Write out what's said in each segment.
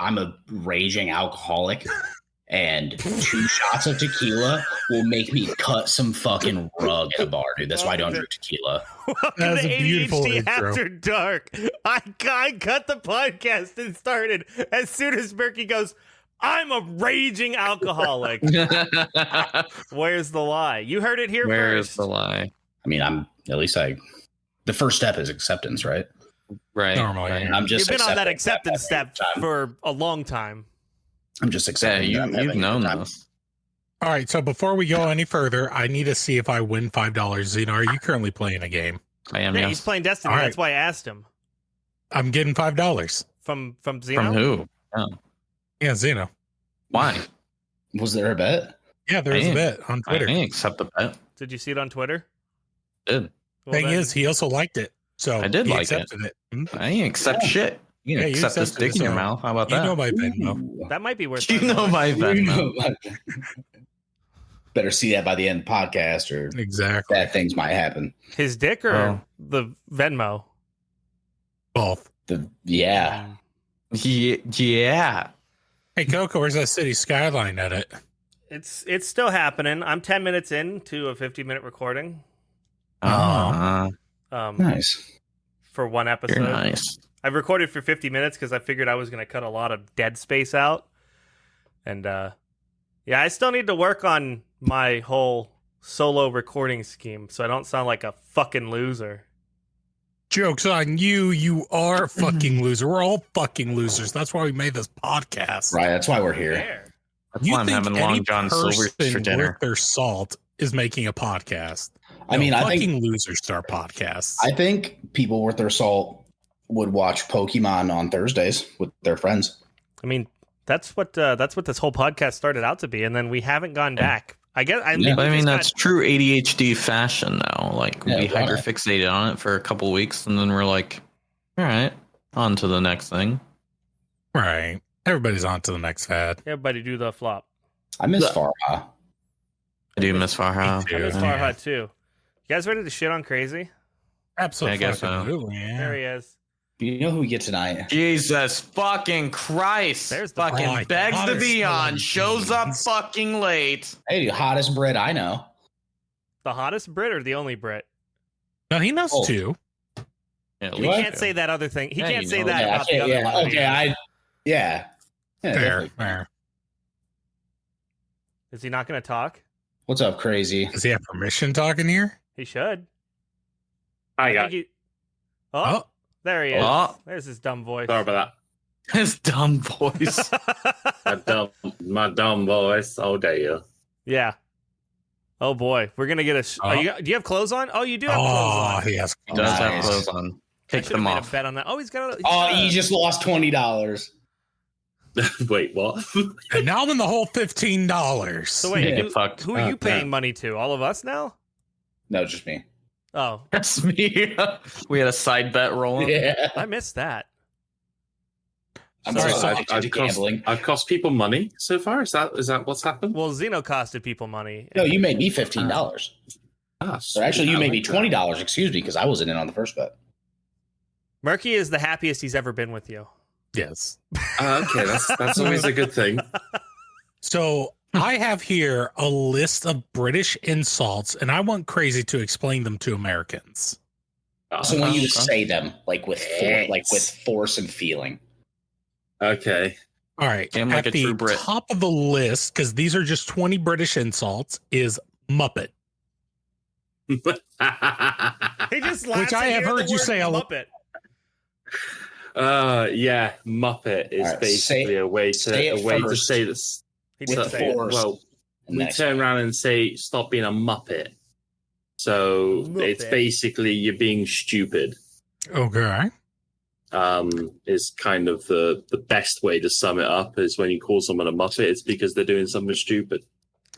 I'm a raging alcoholic, and 2 shots of tequila will make me cut some fucking rug in a bar, dude. That's why I don't drink tequila. Welcome to a beautiful ADHD intro. After Dark. I cut the podcast and started as soon as Berkey goes, I'm a raging alcoholic. Where's the lie? You heard it here Where's first. the lie? I mean, the first step is acceptance, right? Right. Normally. right. I'm just You've been on that accepting acceptance step time. for a long time. I'm just Yeah, accepting. that I'm you've having a known good time. this. All right, so before we go any further, I need to see if I win $5. Zeno, are you currently playing a game? I am. Yeah, Yes. he's playing Destiny. All right. That's why I asked him. I'm getting $5 From Zeno? From who? Oh. Yeah, Zeno. Why? Was there a bet? Yeah, there is a bet on I Twitter. didn't accept the bet. Did you see it on Twitter? Did. Well, Thing then- is, he also liked it, so I did he like it. accepted it. Mhm. I ain't accept shit. You Yeah, can you accept this accepted dick it, in your so mouth. How about You that? know my Venmo. Ooh. that might be worth You know $5. my You Venmo. know, better see that by the end of the podcast, or Exactly. bad things might happen. His dick or Oh. the Venmo? Both. Yeah. Yeah. Hey, Coco, where's that city skyline edit? It's still happening. I'm 10 minutes into a 50-minute recording. Nice. For one episode. You're nice. I've recorded for 50 minutes because I figured I was going to cut a lot of dead space out. And yeah, I still need to work on my whole solo recording scheme so I don't sound like a fucking loser. Joke's on you. You are a fucking loser. We're all fucking losers. That's why we made this podcast. Right. That's why we're here. There. That's You why I'm think having any Long John Silver's for person dinner. worth their salt is making a podcast? I mean, I fucking think losers start podcasts. I think people worth their salt would watch Pokemon on Thursdays with their friends. I mean, that's what this whole podcast started out to be, and then we haven't gone back. I guess. I Yeah. But I we mean, just that's true ADHD fashion now. Like, Yeah, we why? hyperfixated on it for a couple weeks, and then we're like, all right, on to the next thing. Right. Everybody's on to the next fad. everybody do the flop. I miss The- Farha. I do miss Farha. Me too. I miss Yeah. Farhad too. You guys ready to shit on Crazy? Absolutely. I guess so. Yeah. There he is. You know who we get tonight? Jesus fucking Christ. There's the fucking Oh, begs to God, be it's on, so shows up beans. fucking late. Hey, the hottest Brit I know. The hottest Brit or the only Brit? No, he knows Oh. too. Yeah, at You He least what? can't say that other thing. He Yeah, can't you say know. that Yeah, I about the can't- other yeah, one. okay, yeah. Fair. Definitely. Fair. Is he not going to talk? What's up, Crazy? Does he have permission talking here? He should. Hi I guys. think he- Oh, Oh, there he is. Oh. There's his dumb voice. Sorry about His dumb voice. that. My dumb voice. Oh dear. Yeah. Oh boy, we're gonna get a. Oh. Do you have clothes on? Oh, you do have clothes on. he has. He does have Nice. clothes on. I Take should've them made off. a bet on that. Oh, he's got. Oh, you just lost $20. Wait, what? And now I'm in the whole $15. So wait, Yeah, who, get fucked. who are you Yeah. paying money to? All of us now? No, just me. Oh, That's me. We had a side bet rolling. Yeah. I missed that. I'm Sorry. so I've, addicted to gambling. I've cost people money so far. Is that what's happened? Well, Zeno costed people money. No, you made me $15. Ah, Or actually, you sweet. made I me like that. $20. Excuse me, because I wasn't in on the first bet. Murky is the happiest he's ever been with you. Yes. Okay, that's always a good thing. So I have here a list of British insults, and I want Crazy to explain them to Americans. So when you Okay. say them like with force and feeling. Okay. All right. Damn, like At a the true Brit. top of the list, because these are just 20 British insults, is Muppet. He just laughs. Which I at have hearing heard the you word say a lot. Muppet. Yeah, Muppet is All right, basically a way say it to first. say this. He With did the say it. force. Well, And we then turn around and say, "Stop being a Muppet." So it's Muppet. basically you're being stupid. Okay. Is kind of the best way to sum it up. Is when you call someone a Muppet, it's because they're doing something stupid.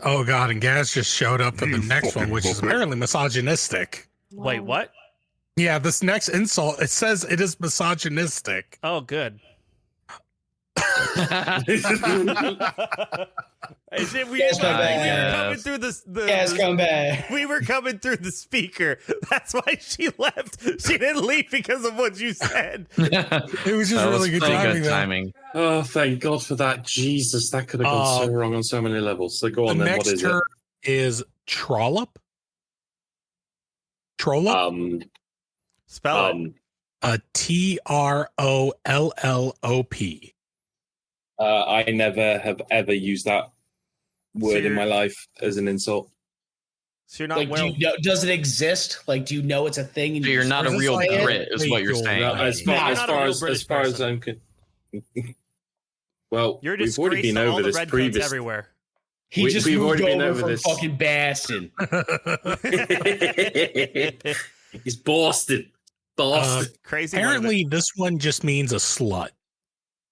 Oh, God. And Gaz just showed up for the next one, which is apparently misogynistic. Wait, what? Yeah, this next insult, it says it is misogynistic. Oh, good. Hey, shit, we Yes, were coming through come back. We were coming through the speaker. That's why she left. She didn't leave because of what you said. It was just really good timing. Oh, thank God for that. Jesus, that could have gone so wrong on so many levels. So go on The then. next What is term is Trollop. Trollop? Spell it. Trollop. I never have ever used that word in my life as an insult. So you're not Like, does it exist? Like, do you know it's a thing? And So you're not a real say it? Brit, is what you're saying. No, as far as I'm well, You're we've already been over this previously. Everywhere. He just we've moved already been over over from this. fucking Boston. He's Boston. Crazy. Apparently, this one just means a slut.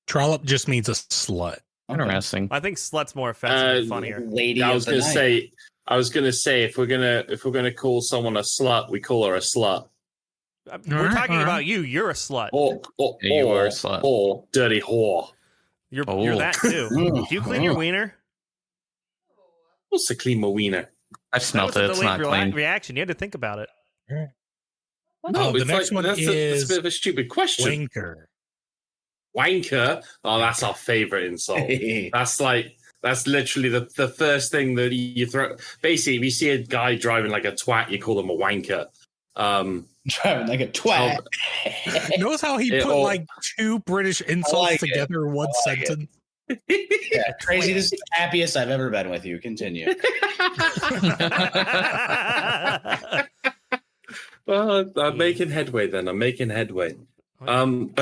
Trollop just means a slut. Interesting. I think slut's more offensive and funnier. Lady I of was the gonna night. say. I was gonna say if we're gonna call someone a slut, we call her a slut. We're talking about you. You're a slut. Or You are a slut. Or dirty whore. You're that too. Do you clean your wiener? What's to clean my wiener? I've smelt it. It's not clean. Reaction. You had to think about it. No, the next one that's is a bit of a stupid question. Wanker. Wanker? Oh, that's our favorite insult. That's literally the first thing that you throw. Basically, if you see a guy driving like a twat, you call him a wanker. Driving like a twat. Notice how he put like two British insults together in one sentence. Yeah, crazy. This is the happiest I've ever been with you. Continue. Well, I'm making headway then. But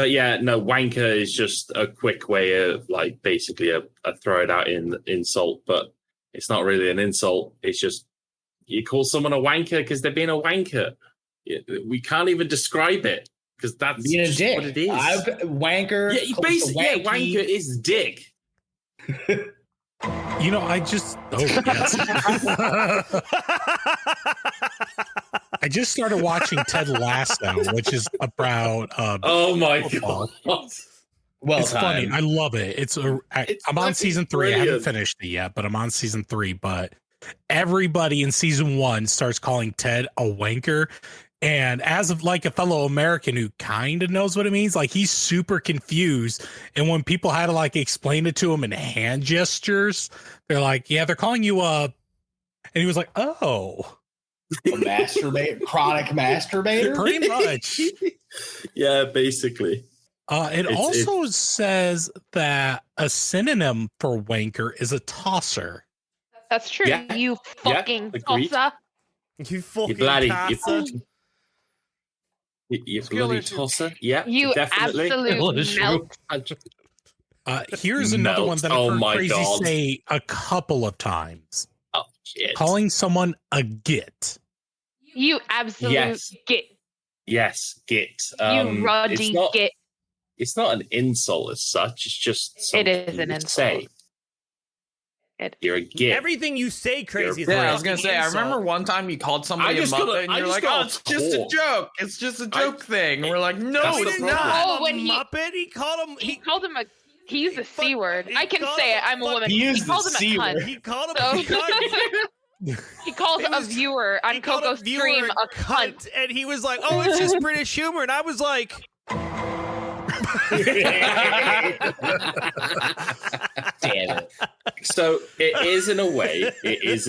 yeah, no, wanker is just a quick way of like basically a throw it out in insult, but it's not really an insult. It's just you call someone a wanker because they're being a wanker. We can't even describe it because that's being just a dick. what it is. Wanker. Yeah, basically, yeah, wanker is dick. You know, I just started watching Ted Lasso, which is about oh my God. Well, it's funny. I love it. I'm on season 3. Brilliant. I haven't finished it yet, but I'm on season 3. But everybody in season 1 starts calling Ted a wanker. And as of like a fellow American who kind of knows what it means, like he's super confused. And when people had to like explain it to him in hand gestures, they're like, yeah, they're calling you and he was like, oh. A chronic masturbator? Pretty much. Yeah, basically. It also says that a synonym for wanker is a tosser. That's true. Yeah. You fucking tosser. You fucking tosser. You bloody tosser. Yeah, you definitely. absolute melt. Here's another one that I've heard Crazy say a couple of times. Oh, shit. Calling someone a git. You absolute git. Yes, git. You ruddy git. It's not an insult as such. It's just something it is an insult. Say. You're a git. Everything you say, Crazy. Is I was gonna say. Insult. I remember one time you called somebody a Muppet, and you're like, "Oh, it's just a joke. It's just a joke thing." And we're like, "No, it's not." Oh, when Muppet, he called him. He called him a. He used the C word. I can say it. I'm a woman. He called him a cunt. He called him a cunt. He calls a viewer on Coco Stream a cunt, and he was like, "Oh, it's just British humor," and I was like. Damn it. So it is in a way, it is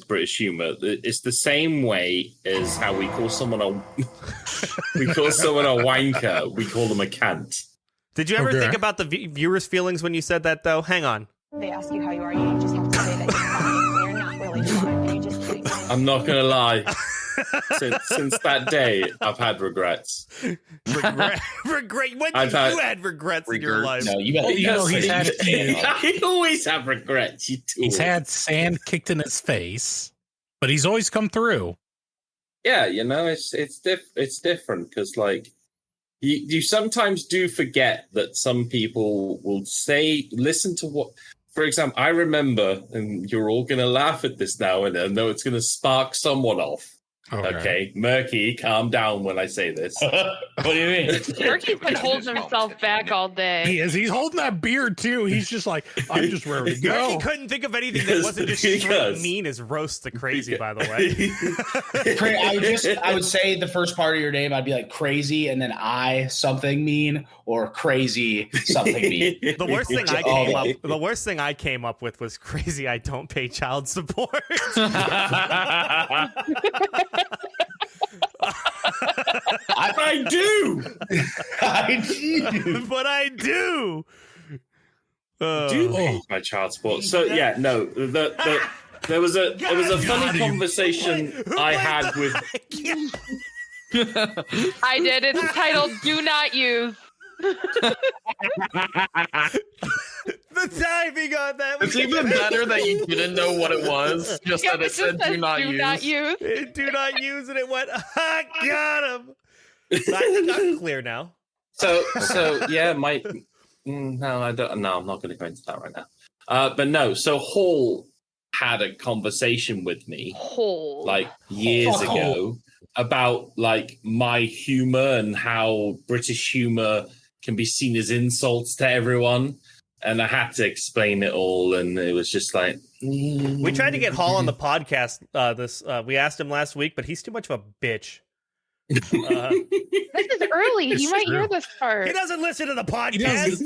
British humor. It's the same way as how we call someone a wanker, we call them a cant. Did you ever think about the viewers' feelings when you said that though? Hang on. They ask you how you are, you just have to say that you're fine. You're not really fine. You just keep fine. I'm not gonna lie. Since that day, I've had regrets. Regret? When you had regrets in your life? No, he's had. I always have regrets. He's had sand kicked in his face, but he's always come through. Yeah, you know, it's different because like you sometimes do forget that some people will listen to what. For example, I remember, and you're all going to laugh at this now, and I know it's going to spark someone off. Okay, Murky, calm down when I say this. What do you mean? Murky can hold himself back all day. He is. He's holding that beard too. He's just like, I'm just ready to go. Murky couldn't think of anything that wasn't just straight mean as roast the crazy, by the way. I would say the first part of your name, I'd be like crazy, and then something mean, or crazy something mean. The worst thing I came up with was crazy. I don't pay child support. I do. But I do. Do pay my child support. So yeah, no. There was a funny conversation I had with. I did. It's titled "Do Not Use." The timing on that. It's even better that you didn't know what it was. Just that it said "Do not use." Do not use, and it went. I got him. I think I'm clear now. So yeah, no, I don't. No, I'm not going to go into that right now. But no, so Hall had a conversation with me like years ago about like my humor and how British humor can be seen as insults to everyone. And I had to explain it all, and it was just like... We tried to get Hall on the podcast. We asked him last week, but he's too much of a bitch. This is early. He might hear this part. He doesn't listen to the podcast.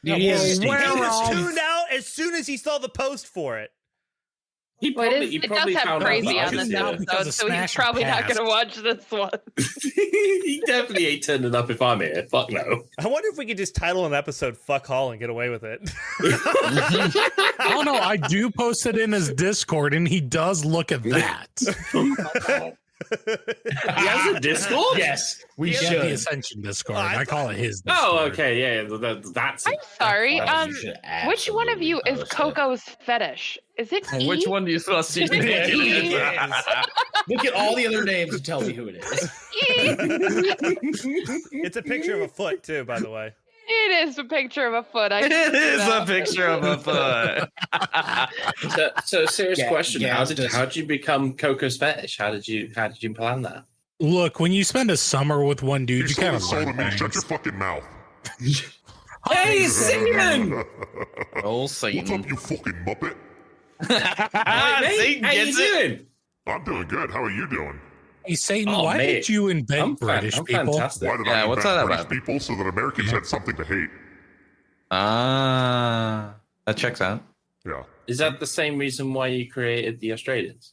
He just tuned out as soon as he saw the post for it. It does have crazy on this episode, so he's probably not going to watch this one. He definitely ain't turning up if I'm here. Fuck no. I wonder if we could just title an episode "Fuck Hall" and get away with it. I don't know. I do post it in his Discord, and he does look at that. He has a Discord? Yes, we should. should. The Ascension Discord. I call it his Discord. Oh, okay, yeah, that's. I'm sorry. Which one of you is Coco's fetish? Is it Eve? Which one do you supposed to be? Look at all the other names and tell me who it is. It's a picture of a foot too, by the way. It is a picture of a foot. It is a picture of a foot. So serious question. How did you become Coco's fetish? How did you plan that? Look, when you spend a summer with one dude, you kind of sold me. Shut your fucking mouth. Hey, Satan! Oh, Satan! What's up, you fucking Muppet? Satan, how you doing? I'm doing good. How are you doing? Hey, Satan, why did you invent British people? Fantastic. Why did I invent British people? So that Americans had something to hate. That checks out. Yeah. Is that the same reason why you created the Australians?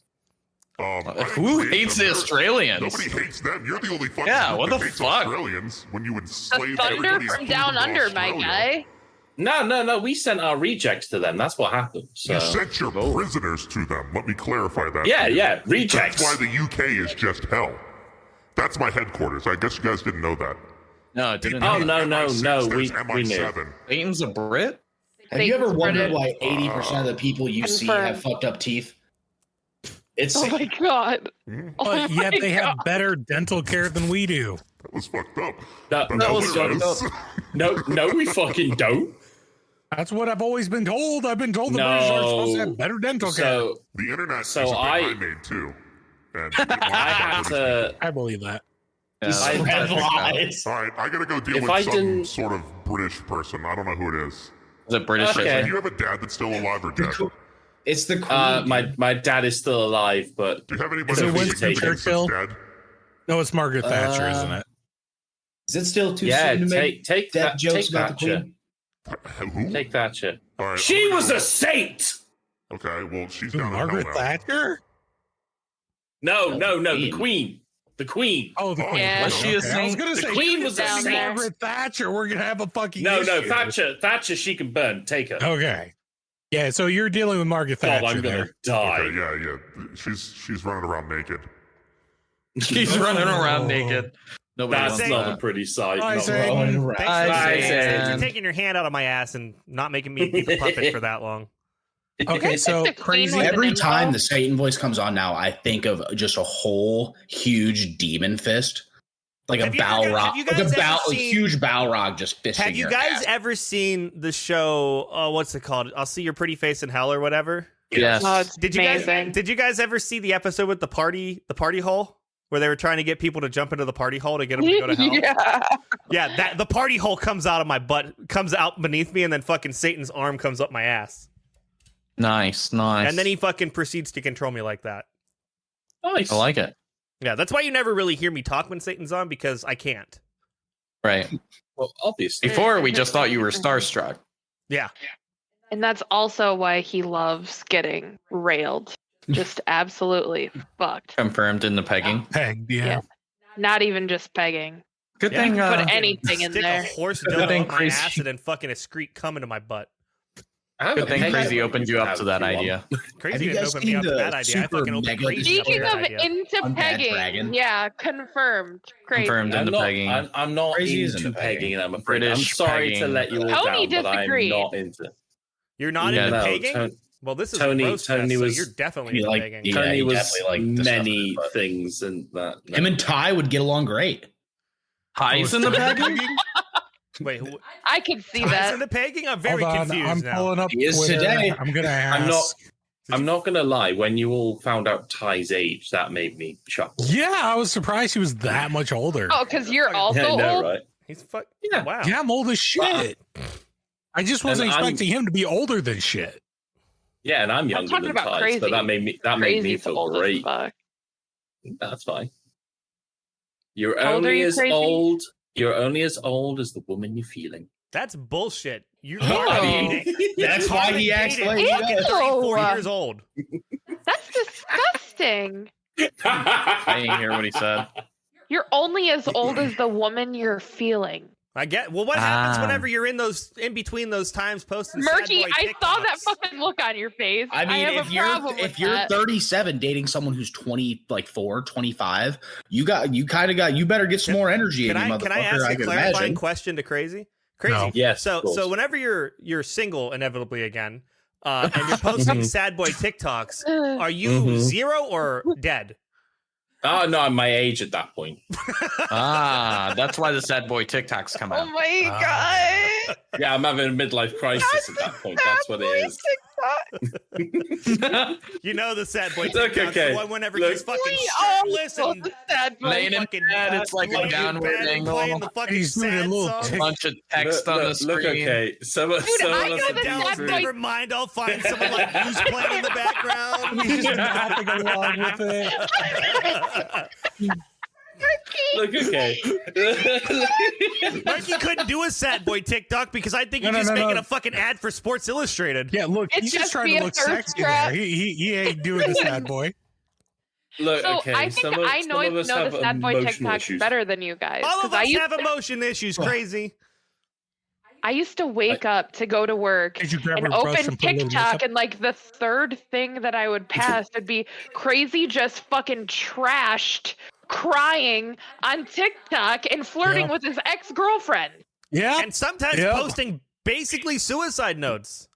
Who hates the Australians? Nobody hates them. You're the only fucking what the hates fuck? Australians when you The enslave thunder everybody from down under, my guy. No. We sent our rejects to them. That's what happened. So. You sent your prisoners to them. Let me clarify that. Yeah, rejects. That's why the UK is just hell. That's my headquarters. I guess you guys didn't know that. No, I didn't. Oh, no. We knew. Satan's a Brit? Have you ever wondered why 80% of the people you see have fucked up teeth? It's Oh my god. But yet they have better dental care than we do. That was fucked up. That was fucked up. No, we fucking don't. That's what I've always been told. I've been told the British are supposed to have better dental care. The internet is a thing I made too. And I believe that. All right, I gotta go deal with some sort of British person. I don't know who it is. Is it British? Okay. Do you have a dad that's still alive or dead? It's the Queen. My dad is still alive, but do you have anybody Winston Churchill? No, it's Margaret Thatcher, isn't it? Is it still too soon to make take that jokes take about the Thatcher. Queen? Who? Take Thatcher. All right, She was a saint. Okay, well she's down Margaret Thatcher? No, the Queen. The Queen. Oh, the Queen. Yeah. Was she a saint? I was gonna say Queen was a saint. Margaret Thatcher. We're gonna have a fucking No, issue. Thatcher. She can burn. Take her. Okay. Yeah, so you're dealing with Margaret Thatcher. I'm gonna die. Okay, yeah. She's running around naked. She's running around naked. That's not a pretty sight. Thanks for taking your hand out of my ass and not making me keep a puppet for that long. Okay, so crazy. Every time the Satan voice comes on now, I think of just a whole huge demon fist. Like a Balrog. A huge Balrog just fisting. Have you guys ever seen the show, what's it called? I'll See Your Pretty Face in Hell or whatever? Yes. Oh, it's Did you guys ever see the episode with the party hole? where they were trying to get people to jump into the party hole to get them to go to hell. Yeah, the party hole comes out of my butt, comes out beneath me, and then fucking Satan's arm comes up my ass. Nice. And then he fucking proceeds to control me like that. Nice. I like it. Yeah, that's why you never really hear me talk when Satan's on, because I can't. Right. Well, obviously. Before, we just thought you were starstruck. Yeah. And that's also why he loves getting railed. Just absolutely fucked. Confirmed in the pegging. Pegged, yeah. Not even just pegging. Good thing. Put anything in there. Stick a horse dildo up my ass and then fucking excrete cum into my butt. Good thing Crazy opened you up to that idea. Crazy didn't open me up to that idea. I fucking opened Crazy up to Speaking that of idea. into pegging, yeah, confirmed. Crazy. Confirmed into pegging. I'm not Crazy into pegging, I'm afraid. British I'm sorry pegging. to let you all Tony down, but I'm disagreed. not into. You're not into pegging? Well, this is Tony- a roast Tony fest, was- so you're definitely into pegging. Yeah, Tony he was definitely liked the many stuff, but- things and that. Him and Ty would get along great. Highs in the pegging? Wait, I can see Ty's that. into pegging? I'm very Hold on, confused I'm now. pulling up He is Twitter. today. I'm gonna ask. I'm not gonna lie. When you all found out Ty's age, that made me chuckle. Yeah, I was surprised he was that much older. Oh, because you're also Yeah, I know, old? right? He's fuck. Yeah. Wow. Yeah, I'm old as shit. I just wasn't And I'm- expecting him to be older than shit. Yeah, and I'm younger talking than about Ty, Crazy. so that made me Crazy's feel old as great. fuck. That's fine. You're How old are only you, as Crazy? old. You're only as old as the woman you're feeling. That's bullshit. You're Ew. dating. That's why he acts dating. like You're he fucking does. 34 Ew. years old. That's disgusting. I didn't hear what he said. You're only as old as the woman you're feeling. I get. Well, what happens whenever you're in between those times posting? Murky, sad boy I saw that TikToks? fucking look on your face. I mean, have if a problem you're with if you're that. 37 dating someone who's 24, 25, you better get some more energy in you, motherfucker. Can I ask a can clarifying imagine. question to Crazy? Crazy. No. Yes. of course. So whenever you're single inevitably again, and you're posting sad boy TikToks, are you 0 or dead? Oh no, I'm my age at that point. That's why the sad boy TikToks come Oh out. my god. Yeah, I'm having a midlife crisis at that point. That's what it is. You know the sad boy Look, TikToks, okay. the one whenever Look. he's fucking We all shirtless know and the sad boy. Laying in fucking bed, it's like a laying in downward bed and angle. playing the fucking He's doing a sad little song. tick- Bunch of text on the screen. Look, okay. Someone I know has the been sad through- boy- Never mind, I'll find someone like who's playing in the background. He's just nothing along with it. Look, okay. Mikey couldn't do a sad boy TikTok because I think he's just making a fucking ad for Sports Illustrated. Yeah, look, It's he's just just trying be to a look thirst sexy trap. there. He ain't doing the sad boy. Look, So okay. I think I know us have the sad boy emotional TikToks issues. better than you guys. All 'cause of I us used have to- emotion issues, Crazy. I used to wake up to go to work Did you grab and her brush open and put a little TikTok, makeup? and like the third thing that I would pass would be Crazy just fucking trashed, crying on TikTok and flirting Yeah. with his ex-girlfriend. Yeah. And sometimes Yeah. posting basically suicide notes.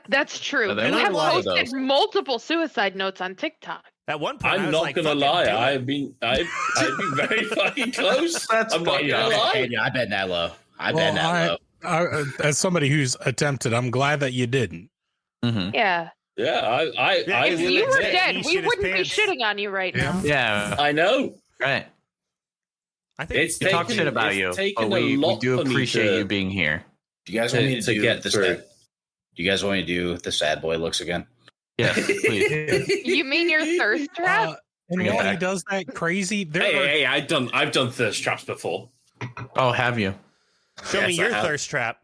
That's true. Yeah, there I were have a lot of posted those. multiple suicide notes on TikTok. At one point, I I'm was not like, gonna "Fucking lie. do it." I've been very fucking close. That's I'm not funny. gonna lie. Yeah, I've been that low. I've Well, been that low. As somebody who's attempted, I'm glad that you didn't. Mm-hmm. Yeah. Yeah, I If will you were admit. dead, he we shit his wouldn't be pants. shitting on you right now. Yeah, I know. right. I think It's We talk taken- shit about it's you, taken but a we lot do for me appreciate to- you being here. Do you guys want me to do get the through. sad? Do you guys want me to do the sad boy looks again? Yes, please. You mean your thirst trap? And Bring it while he back. does that crazy, there are Hey, I've done thirst traps before. Oh, have you? Show me Yes, I your have. thirst trap.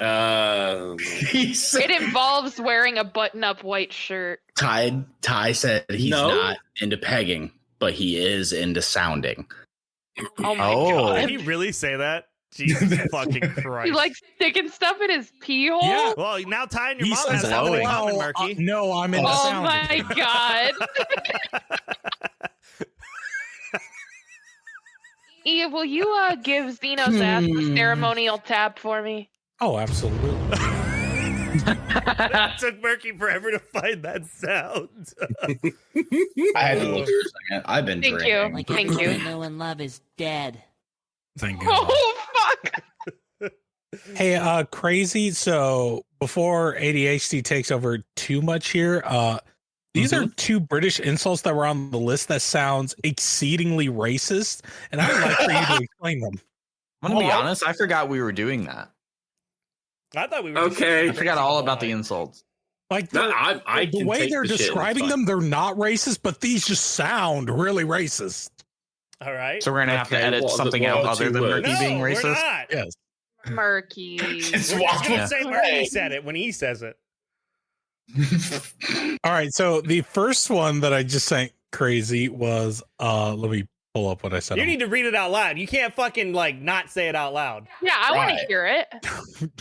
It involves wearing a button-up white shirt. Ty said he's No. not into pegging, but he is into sounding. Oh my Oh. god. Did he really say that? Jesus fucking Christ. He likes sticking stuff in his pee hole? Yeah. Well, now Ty and your he mom says, has something in glowing. common, "Oh, Murky. no, I'm in the Oh sound." my god. Eve, will you give Xenos ass the ceremonial tap for me? Oh, absolutely. It took Murky forever to find that sound. I had to look for a second. I've been Thank drinking. you. Like Thank everything you. I know and love is dead. Thank God. Oh fuck. Hey, crazy. So before ADHD takes over too much here, These are two British insults that were on the list that sounds exceedingly racist, and I would like for you to explain them. I'm gonna be honest. I forgot we were doing that. I thought we were okay. I forgot all about the insults. Like No, I the way they're describing them, they're not racist, but these just sound really racist. All right. So we're gonna have to edit something out other than Murky being racist. We're not. Yes. Murky. We're just gonna say Murky said it when he says it. All right, so the first one that I just sent crazy was let me pull up what I said. You need to read it out loud. You can't fucking like not say it out loud. Yeah, I want to hear it.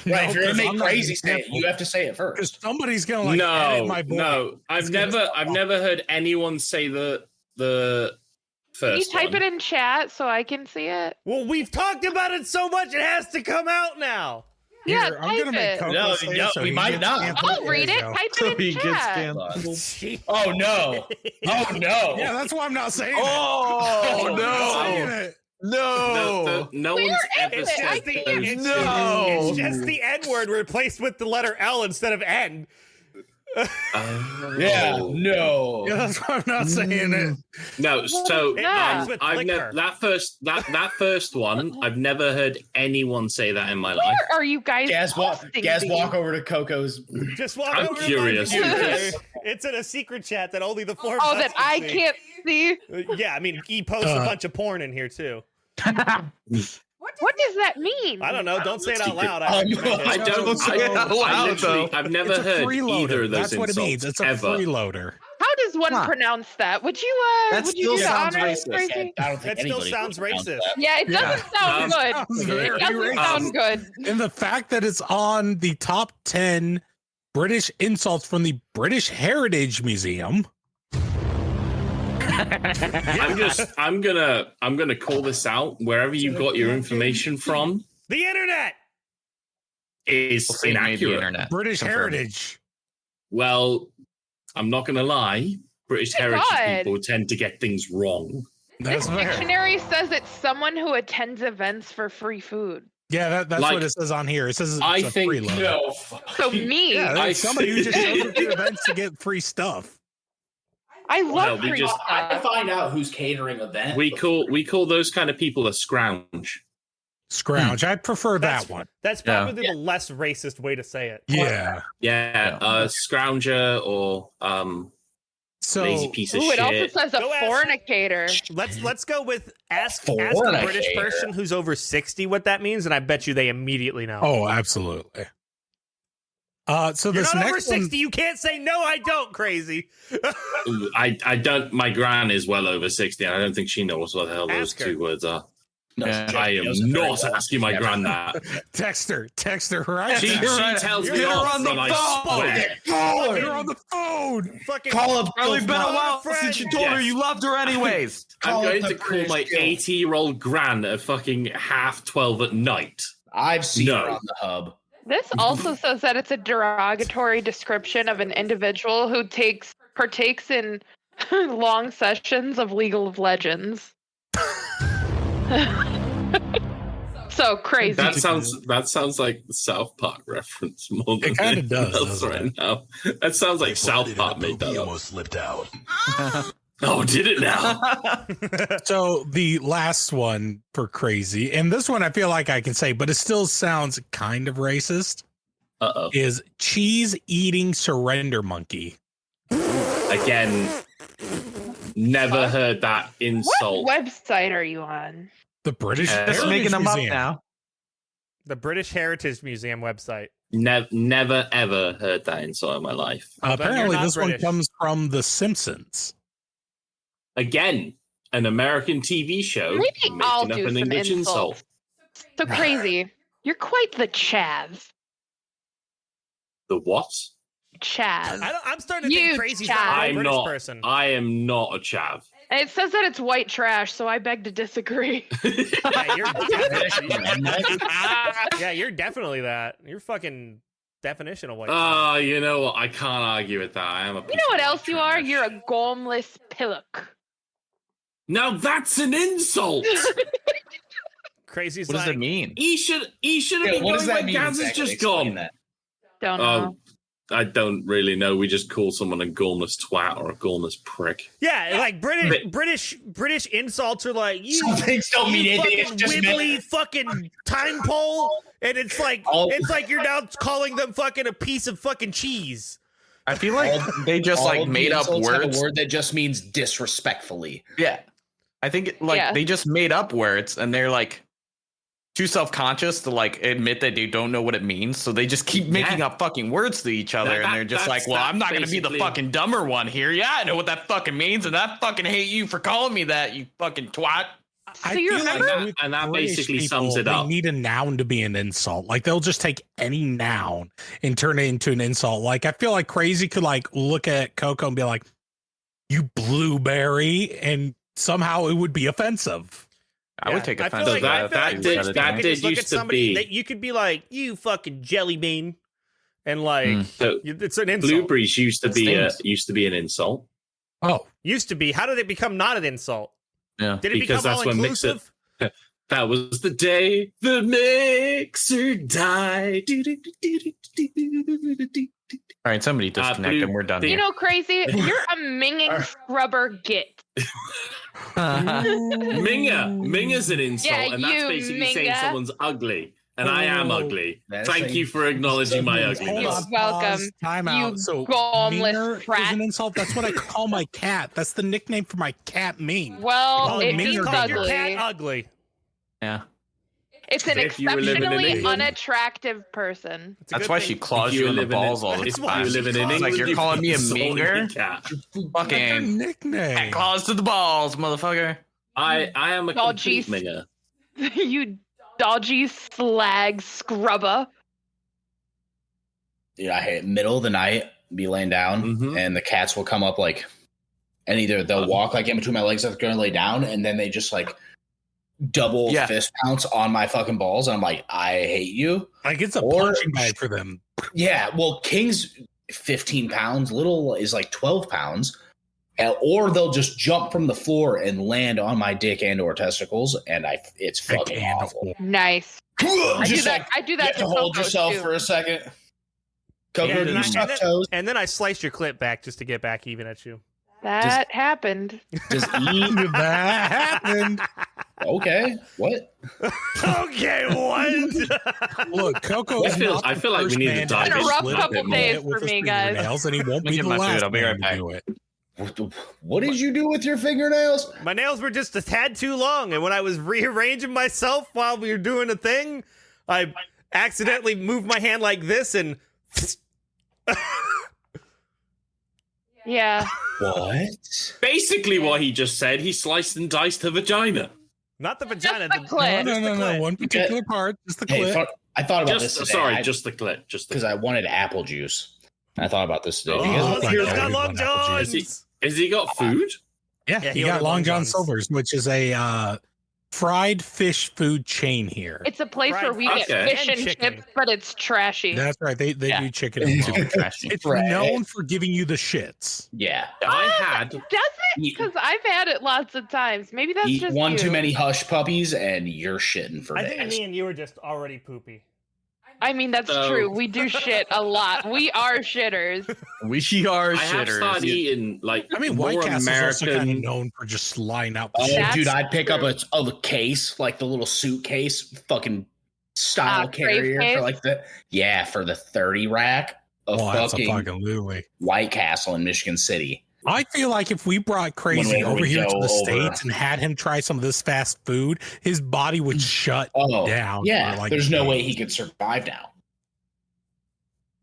Right, if you're gonna make crazy say it, you have to say it first. Because somebody's gonna like edit my voice. No, I've never heard anyone say the first. Can you type one. it in chat so I can see it? Well, we've talked about it so much, it has to come out now. Yeah, Here, I'm gonna make Coco No, say it no, so we he might gets not. canceled. I'll read it. There you go. Type So it he in gets chat. canceled. Oh no! Oh no! Yeah, that's why I'm not saying it. Oh I'm not saying no! it. No! No Clear one's ever exit. I said can't. those. No! It's just the N word replaced with the letter L instead of N. Yeah, no. Yeah, that's why I'm not saying it. No, so Yeah. I've never that first one. I've never heard anyone say that in my life. Where are you guys? Gaz, posting these? walk over to Coco's. Just walk I'm over to my curious. computer. It's in a secret chat that only the four of Oh, us that can I see. can't see. Yeah, I mean, he posts a bunch of porn in here too. What does that mean? I don't know. Don't say it out loud. I recommend it. don't. say it out loud, though. I've never It's a heard freeloader. either of those That's what it means. insults It's a ever. freeloader. How does one Huh. pronounce that? Would you That would you still do the sounds honors, racist. Crazy? I don't think That still anybody sounds would pronounce racist. that. Yeah, it doesn't sound good. Sounds very It doesn't racist. sound good. And the fact that it's on the top 10 British insults from the British Heritage Museum. I'm gonna call this out. Wherever you got your information from The internet. is Made the inaccurate. internet. British Confirmed. Heritage. Well, I'm not gonna lie. British Oh my heritage God. people tend to get things wrong. That's This fair. dictionary says it's someone who attends events for free food. Yeah, that's Like, what it says on here. It says it's I a think- freeloader. No. So me, Yeah, I that's somebody who just see. shows up to events to get free stuff. I No, love we free just- I stuff. find out who's catering event. We call those kind of people a scrounge. Scrounge. I prefer That's- that one. That's probably the less racist way to say it. Yeah. Yeah, scrounger or So lazy piece of Ooh, it also shit. says a Go ask- fornicator. Let's go with ask a Fornicator. British person who's over 60 what that means, and I bet you they immediately know. oh, absolutely. So You're this not over next 60. one, You can't say no. I don't. Crazy. Ooh, I don't. My gran is well over 60, and I don't think she knows what the hell those Ask her. two words are. No, Yeah. she I am knows it very not well. asking my gran that. text her right She now. tells me You're off, on the and I phone. swear. You're on the phone. Fucking Call up. Probably been a while friend. since you told her Yes. you loved her anyways. I'm Call going it to the call my British Guild. 80-year-old gran at fucking 12:30 at night. I've seen No. her on the hub. This also says that it's a derogatory description of an individual who partakes in long sessions of League of Legends. So crazy. That sounds like the South Park reference more than It kinda anything does, else doesn't right now. That sounds like South Park made that up. almost slipped out. Oh, did it now? So the last one for crazy, and this one I feel like I can say, but it still sounds kind of racist, Uh-oh. is cheese eating surrender monkey. Again, never heard that insult. What website are you on? The British Just Heritage making them up Museum. now. the British Heritage Museum website. Never ever heard that insult in my life. Well, then Apparently, you're not this British. one comes from The Simpsons. Again, an American TV show Maybe making I'll up do an some English insults. insult. So crazy. You're quite the Chaz. The what? Chaz. I'm starting to You think crazy's child. not a I'm British not. person. I am not a chav. And it says that it's white trash, so I beg to disagree. Yeah, you're definitely, Redneck. yeah, you're definitely that. You're fucking definition of white. Oh, you know what? I can't argue with that. I am a. You know what else you are? You're a gormless pillock. Now that's an insult. Crazy's What does like, it mean? He should have Yeah, been what does going that where mean? Gaz has Exactly? just Explain gone. that. Don't know. I don't really know. We just call someone a gormless twat or a gormless prick. Yeah, like British insults are like you. Some things don't mean anything. It's just wibbly fucking time pole, and it's like you're now calling them fucking a piece of fucking cheese. I feel like they just like made up words. Have a word that just means disrespectfully. Yeah, I think they just made up words, and they're like too self-conscious to like admit that they don't know what it means, so they just keep making up fucking words to each other, and they're just like, well, I'm not gonna be the fucking dumber one here. Yeah, I know what that fucking means, and I fucking hate you for calling me that, you fucking twat. So you remember? And that basically sums it up. They need a noun to be an insult. Like they'll just take any noun and turn it into an insult. Like I feel like Crazy could like look at Coco and be like, "You blueberry," and somehow it would be offensive. I would take offense. That did used to be. That you could be like, "You fucking jelly bean," and like it's an insult. Blueberries used to be an insult. Oh, used to be. How did it become not an insult? Yeah, did it become all inclusive? That was the day the mixer died. All right, somebody disconnect and we're done. You know, Crazy, you're a minging scrubber git. Minga's an insult, and that's basically saying someone's ugly. And I am ugly. Thank you for acknowleding my ugliness. You're welcome. Time out. You gormless brat. Is an insult. That's what I call my cat. That's the nickname for my cat, Ming. Well, it means ugly. Your cat ugly. Yeah. It's an exceptionally unattractive person. That's why she claws you in the balls all the time. Like you're calling me a minger? Fucking nickname. Claws to the balls, motherfucker. I am a complete minger. You dodgy slag scrubber. Yeah, I hate middle of the night, be laying down, and the cats will come up like, and either they'll walk like in between my legs, I'm going to lay down, and then they just like double fist pounce on my fucking balls, and I'm like, I hate you. Like it's a punching bag for them. Yeah, well, King's 15 pounds, Little is like 12 pounds. Or they'll just jump from the floor and land on my dick and or testicles, and it's fucking awful. Nice. I do that to hold yourself for a second. Coco, do you suck toes? And then I slice your clip back just to get back even at you. That happened. Does that happened? Okay, what? Okay, what? Look, Coco. I feel like we need to dive in. It's been a rough couple days for me, guys. And he won't be the last. I'll be right back. What did you do with your fingernails? My nails were just a tad too long, and when I was rearranging myself while we were doing a thing, I accidentally moved my hand like this and. Yeah. What? Basically, what he just said, he sliced and diced her vagina. Not the vagina. Just the clit. No. One particular part. Just the clit. I thought about this today. Sorry, just the clit. Just because I wanted apple juice. I thought about this today. He's got Long John's. Has he got food? Yeah, he got Long John Silver's, which is a fried fish food chain here. It's a place where we get fish and chips, but it's trashy. That's right. They do chicken and super trashy. It's known for giving you the shits. Yeah. Does it? Because I've had it lots of times. Maybe that's just one too many hush puppies and you're shitting for days. I think me and you were just already poopy. I mean, that's true. We do shit a lot. We are shitters. We are shitters. I have started eating, White Castle's American... also kind of known for just sliding out. Dude, I'd pick up a case, like the little suitcase, fucking style carrier for the 30 rack of fucking White Castle in Michigan City. I feel like if we brought Crazy over here to the States and had him try some of this fast food, his body would shut down. Yeah, there's no way he could survive now.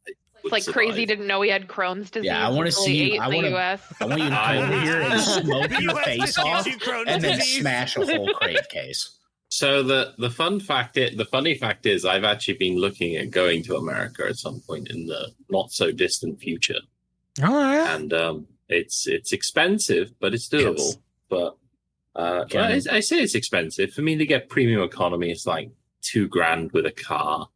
It's like Crazy didn't know he had Crohn's disease. Yeah, I want to see. I want you to come over here and smoke your face off, and then smash a whole Crave case. So the funny fact is, I've actually been looking at going to America at some point in the not so distant future. All right, and it's expensive, but it's doable. Yes. But I say it's expensive. For me to get premium economy, it's like $2,000 with a car.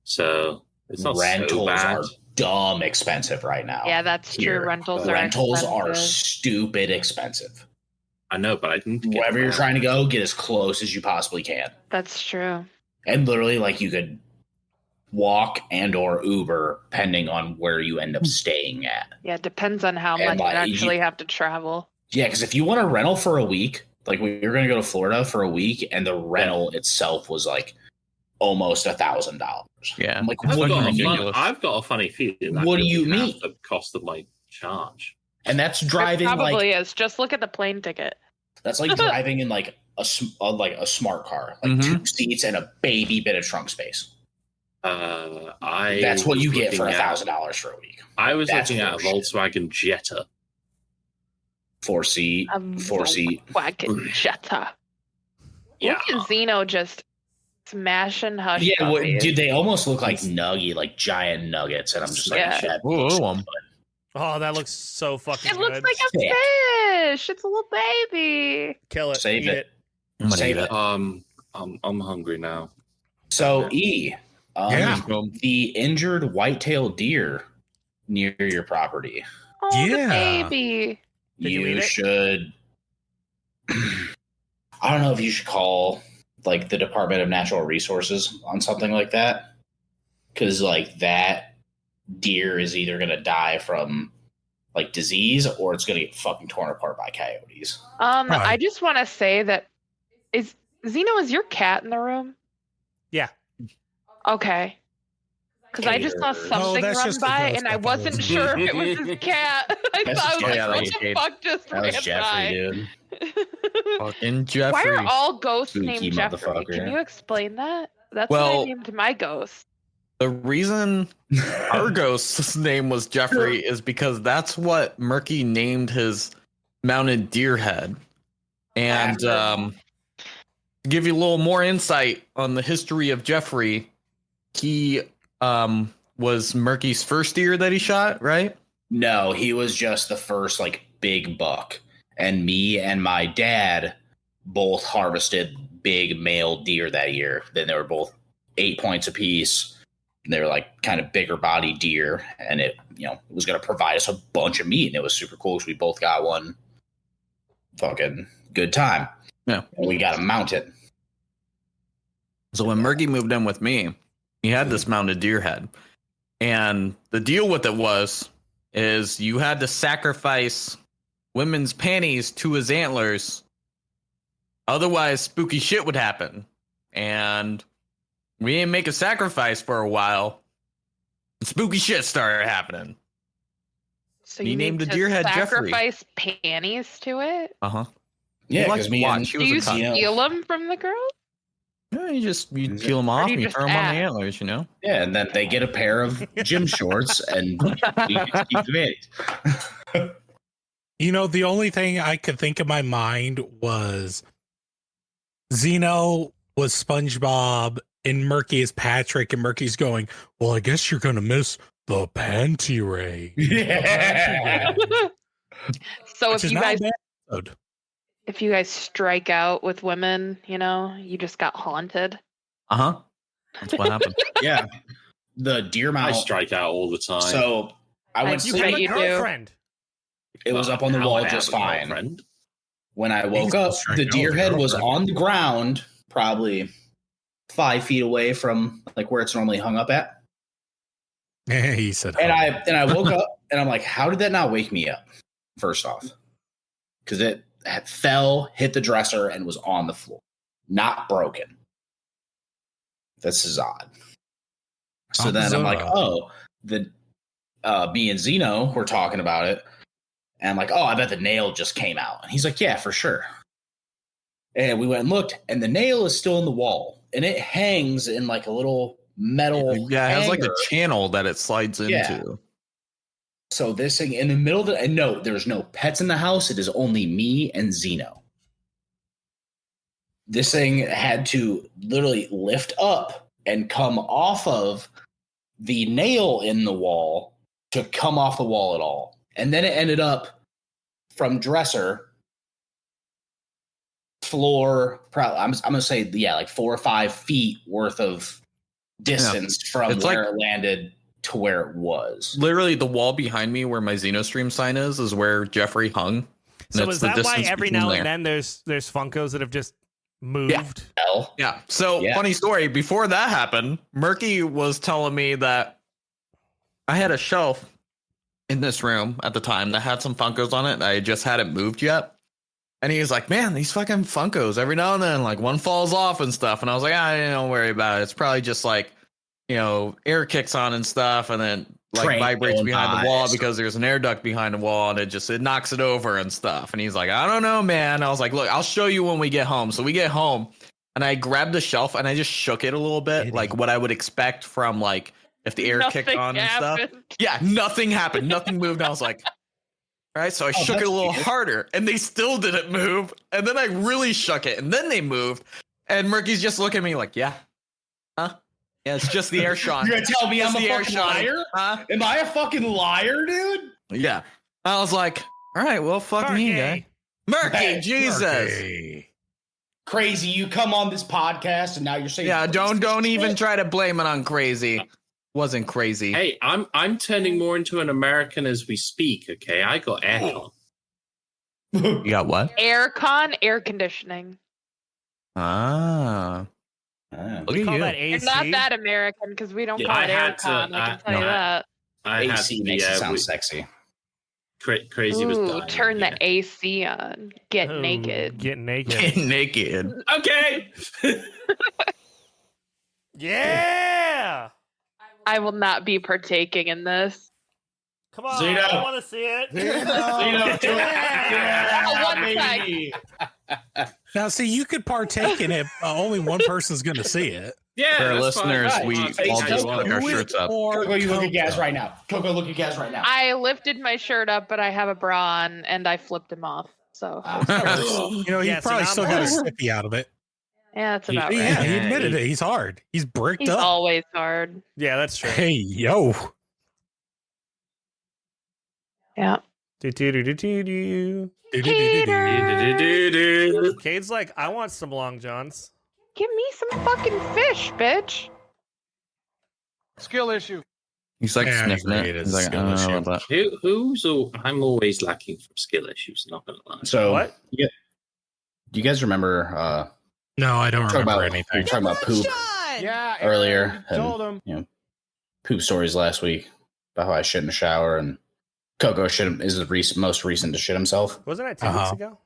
So it's not so bad. Are dumb expensive right now. Yeah, that's true. Rentals are stupid expensive. I know, but I think wherever you're trying to go, get as close as you possibly can. That's true. And literally, like, you could walk and or Uber, depending on where you end up staying at. Yeah, it depends on how And, much like, you actually have to travel. Yeah, because if you want a rental for a week, like we were going to go to Florida for a week, and the rental itself was like almost $1,000. Yeah, I'm like, I've what got, do you a I've got a funny feeling. That What do could you be mean? half the cost of my charge. And that's It driving probably like is. Just look at the plane ticket. that's like driving in like a smart car, like 2 seats and a baby bit of trunk space. That's what you get for $1,000 for a week. I was That's looking at a bullshit. Volkswagen Jetta. 4-seat. Wagon Jetta. Yeah. Look at Zeno just smashing hush. Yeah, puppies. dude, they almost look like nuggy, like giant nuggets, and I'm just like, Yeah. shit. Oh, that looks so fucking It good. looks like a Sick. fish. It's a little baby. Kill it. Save Eat it. Save it. I'm hungry now. So Yeah. the injured white-tailed deer near your property. Oh, Yeah. the baby. Did you eat it? Should. I don't know if you should call like the Department of Natural Resources on something like that, because like that deer is either gonna die from like disease or it's gonna get fucking torn apart by coyotes. I just want to say that is your cat in the room? Yeah. Okay. Because I just saw Hater. something that's run just the by ghost and I that wasn't was- sure if it was his cat. I That's thought, I was just- like, yeah, what that the was fuck just That was ran Jeffrey, by? dude. Fucking Jeffrey. Why are all ghosts Spooky named Jeffrey? motherfucker. Can you explain that? That's what I Well- named my ghost. The reason our ghost's name was Jeffrey is because that's what Murky named his mounted deer head. And to give you a little more insight on the history of Jeffrey, he was Murky's first deer that he shot, right? No, he was just the first like big buck, and me and my dad both harvested big male deer that year. Then they were both 8 points apiece. They were like kind of bigger body deer, and it was going to provide us a bunch of meat, and it was super cool because we both got one. Fucking good time. Yeah, and we got him mounted. So when Murky moved in with me, he had this mounted deer head, and the deal with it is you had to sacrifice women's panties to his antlers, otherwise spooky shit would happen. And we didn't make a sacrifice for a while. Spooky shit started happening. So He you named need the to deer head Jeffrey. sacrifice panties to it? Uh-huh. Yeah, He liked because to me watch. and He Do was you a cunt. steal them from the girl? Yeah, you peel them off do you and you just throw them on the ask? antlers, yeah, and then they get a pair of gym shorts, and we get to keep the panties. The only thing I could think in my mind was Zeno was SpongeBob and Murky is Patrick, and Murky's going, well, I guess you're going to miss the panty raid. Yeah. So Which is not a bad episode. if you guys strike out with women, you just got haunted. Uh-huh. That's what happened. Yeah. The deer I mount. strike out all the time. So I went You bet have sleep. a you do. girlfriend. It was up on the Now wall I just have a fine. girlfriend. When I woke He's up, strike the out deer with a head was girlfriend. on the ground, probably 5 feet away from like where it's normally hung up at. He said, And I woke up and I'm like, how did that not wake me up? First off, because it fell, hit the dresser, and was on the floor, not broken. This is odd. So then I'm like, oh, me and Zeno were talking about it, and I'm like, oh, I bet the nail just came out. And he's like, yeah, for sure. And we went and looked, and the nail is still in the wall, and it hangs in like a little metal. Yeah, it has like a hanger. channel that it slides into. Yeah. So this thing in the middle of the, and no, there's no pets in the house. It is only me and Zeno. This thing had to literally lift up and come off of the nail in the wall to come off the wall at all. And then it ended up from dresser, floor, probably, I'm going to say, yeah, like 4 or 5 feet worth of distance from It's where like- it landed to where it was. Literally, the wall behind me where my Xenostream sign is where Jeffrey hung. So That's is the that why distance every between now there. and then there's Funkos that have just moved. Yeah. So funny story. Before that happened, Murky was telling me that I had a shelf in this room at the time that had some Funkos on it. I just hadn't moved yet. And he was like, man, these fucking Funkos, every now and then, like one falls off and stuff. And I was like, don't worry about it. It's probably just like, air kicks on and stuff. And then like vibrates behind the wall because there's an air duct behind the wall and it knocks it over and stuff. And he's like, I don't know, man. I was like, look, I'll show you when we get home. So we get home and I grabbed the shelf and I just shook it a little bit, like what I would expect from like if the air kicked on and stuff. Yeah, nothing happened. Nothing moved. I was like, all right, so I shook it a little harder and they still didn't move. And then I really shook it and then they moved. And Murky's just looking at me like, yeah. Huh? Yeah, it's just the air shot. You're going to tell me I'm a fucking liar? Huh? Am I a fucking liar, dude? Yeah. I was like, all right, well, fuck me, guy. Murky, Jesus. Murky. Crazy, you come on this podcast and now you're saying... Yeah, don't even try to blame it on Crazy. Wasn't crazy. Hey, I'm turning more into an American as we speak, okay? I got aircon. You got what? Aircon, air conditioning. Ah. We call that AC. You're not that American because we don't call it aircon. I can tell you that. AC makes it sound sexy. Crazy was dying. Turn the AC on. Get naked. Get naked. Get naked. Okay. Yeah. I will not be partaking in this. Come on, I want to see it. Now, see, you could partake in it. Only one person's going to see it. Yeah, for our listeners, we all just put our shirts up. Coco, you look at Gaz right now. Coco, look at Gaz right now. I lifted my shirt up, but I have a bra on, and I flipped him off. So, you probably still got a snippy out of it. Yeah, that's about right. Yeah, he admitted it. He's hard. He's bricked up. He's always hard. Yeah, that's true. Hey, yo. Yeah. Cade's like, I want some Long Johns. Give me some fucking fish, bitch. Skill issue. He's like sniffing it. He's like, I don't know about that. I'm always lacking from skill issues, not gonna lie. So, what? Do you guys remember... No, I don't remember anything. We were talking about poop earlier. Told him. Poop stories last week about how I shit in the shower, and Coco is the most recent to shit himself. Wasn't that 2 weeks ago?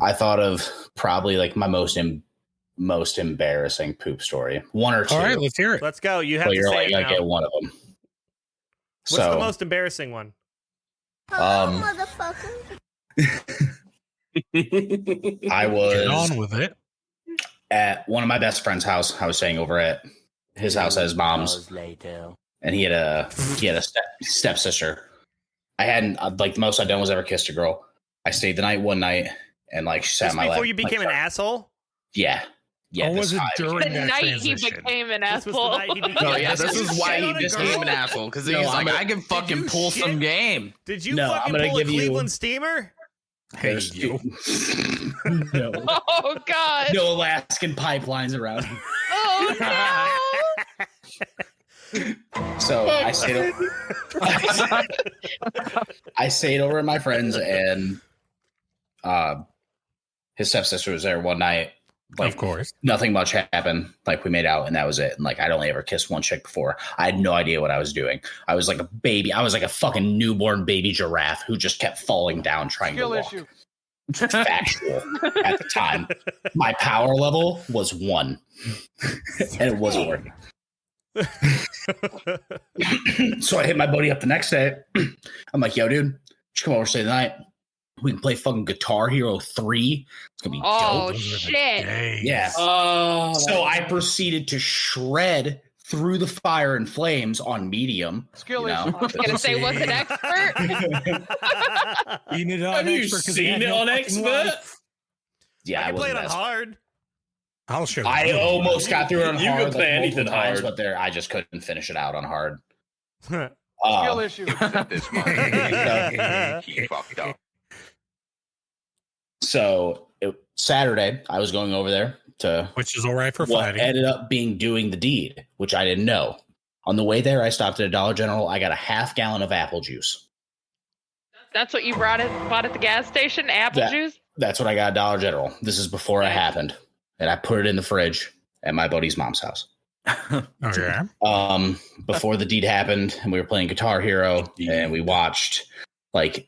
I thought of probably like my most embarrassing poop story. One or two. All right, let's hear it. Let's go. You have to say it now. I get one of them. What's the most embarrassing one? motherfucker. I was Get on with it. At one of my best friend's house. I was staying over at his house at his mom's, and he had a stepsister. I hadn't like the most I'd done was ever kissed a girl. I stayed the night one night and like she sat in my lap. Before you became an asshole? Yeah. Or was it during the that night transition? he became an asshole? This is why he became an asshole, because he's like, I can fucking pull some game. Did you fucking pull a Cleveland steamer? Hey, no. Oh God! No Alaskan pipelines around. Oh no! So I stayed over at my friend's, and his stepsister was there one night. Like, of course, nothing much happened. Like, we made out, and that was it. And like, I'd only ever kissed one chick before. I had no idea what I was doing. I was like a baby. I was like a fucking newborn baby giraffe who just kept falling down trying to walk. Factual at the time. My power level was 1, and it wasn't working. So I hit my buddy up the next day. I'm like, yo, dude, just come over, stay the night. We can play fucking Guitar Hero 3. It's gonna be dope. Oh shit! Yeah. So I proceeded to shred through the fire and flames on medium. Skill issue. I was gonna say, was an expert. Have you seen it on expert? Yeah, I play it on hard. I'll show you. I almost got through it on You hard. can play anything hard, but I just couldn't finish it out on hard. Skill issue. He fucked up. So Saturday, I was going over there to, which is all right for what fighting. Ended up being doing the deed, which I didn't know. On the way there, I stopped at a Dollar General. I got a half gallon of apple juice. That's what you bought at the gas station? Apple juice? That's what I got at Dollar General. This is before it happened. and I put it in the fridge at my buddy's mom's house. Okay. Before the deed happened, and we were playing Guitar Hero, and we watched like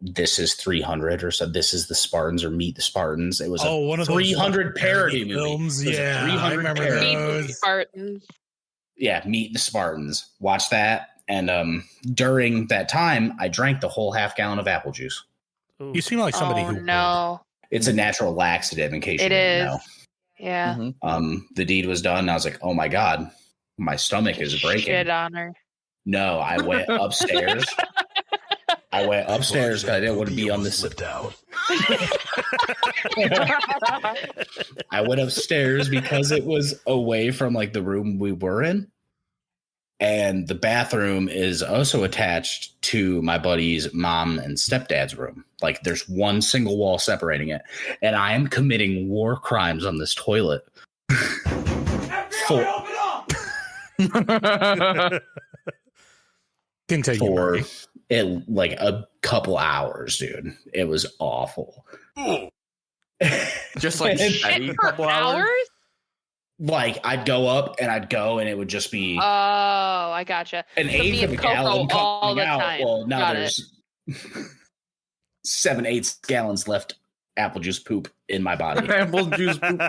This Is 300 or so. This Is the Spartans or Meet the Spartans. It was one of 300 parody films. Yeah, 300 I remember parody those. Meet the Spartans. Yeah, Meet the Spartans. Watch that. And during that time, I drank the whole half gallon of apple juice. You seem like somebody who no. It's a natural laxative, in case you It didn't is. know. Yeah. The deed was done. And I was like, oh my God, my stomach is breaking. Shit on her. No, I went upstairs. Because I didn't want to be on this. I went upstairs because it was away from like the room we were in. And the bathroom is also attached to my buddy's mom and stepdad's room. Like there's one single wall separating it. And I am committing war crimes on this toilet. For it like a couple hours, dude. It was awful. Just like a couple hours? Like I'd go up and I'd go and it would just be I gotcha. an eighth of a gallon all the out. time. Well, now Got there's 7/8 gallons left apple juice poop in my body. Apple juice poop.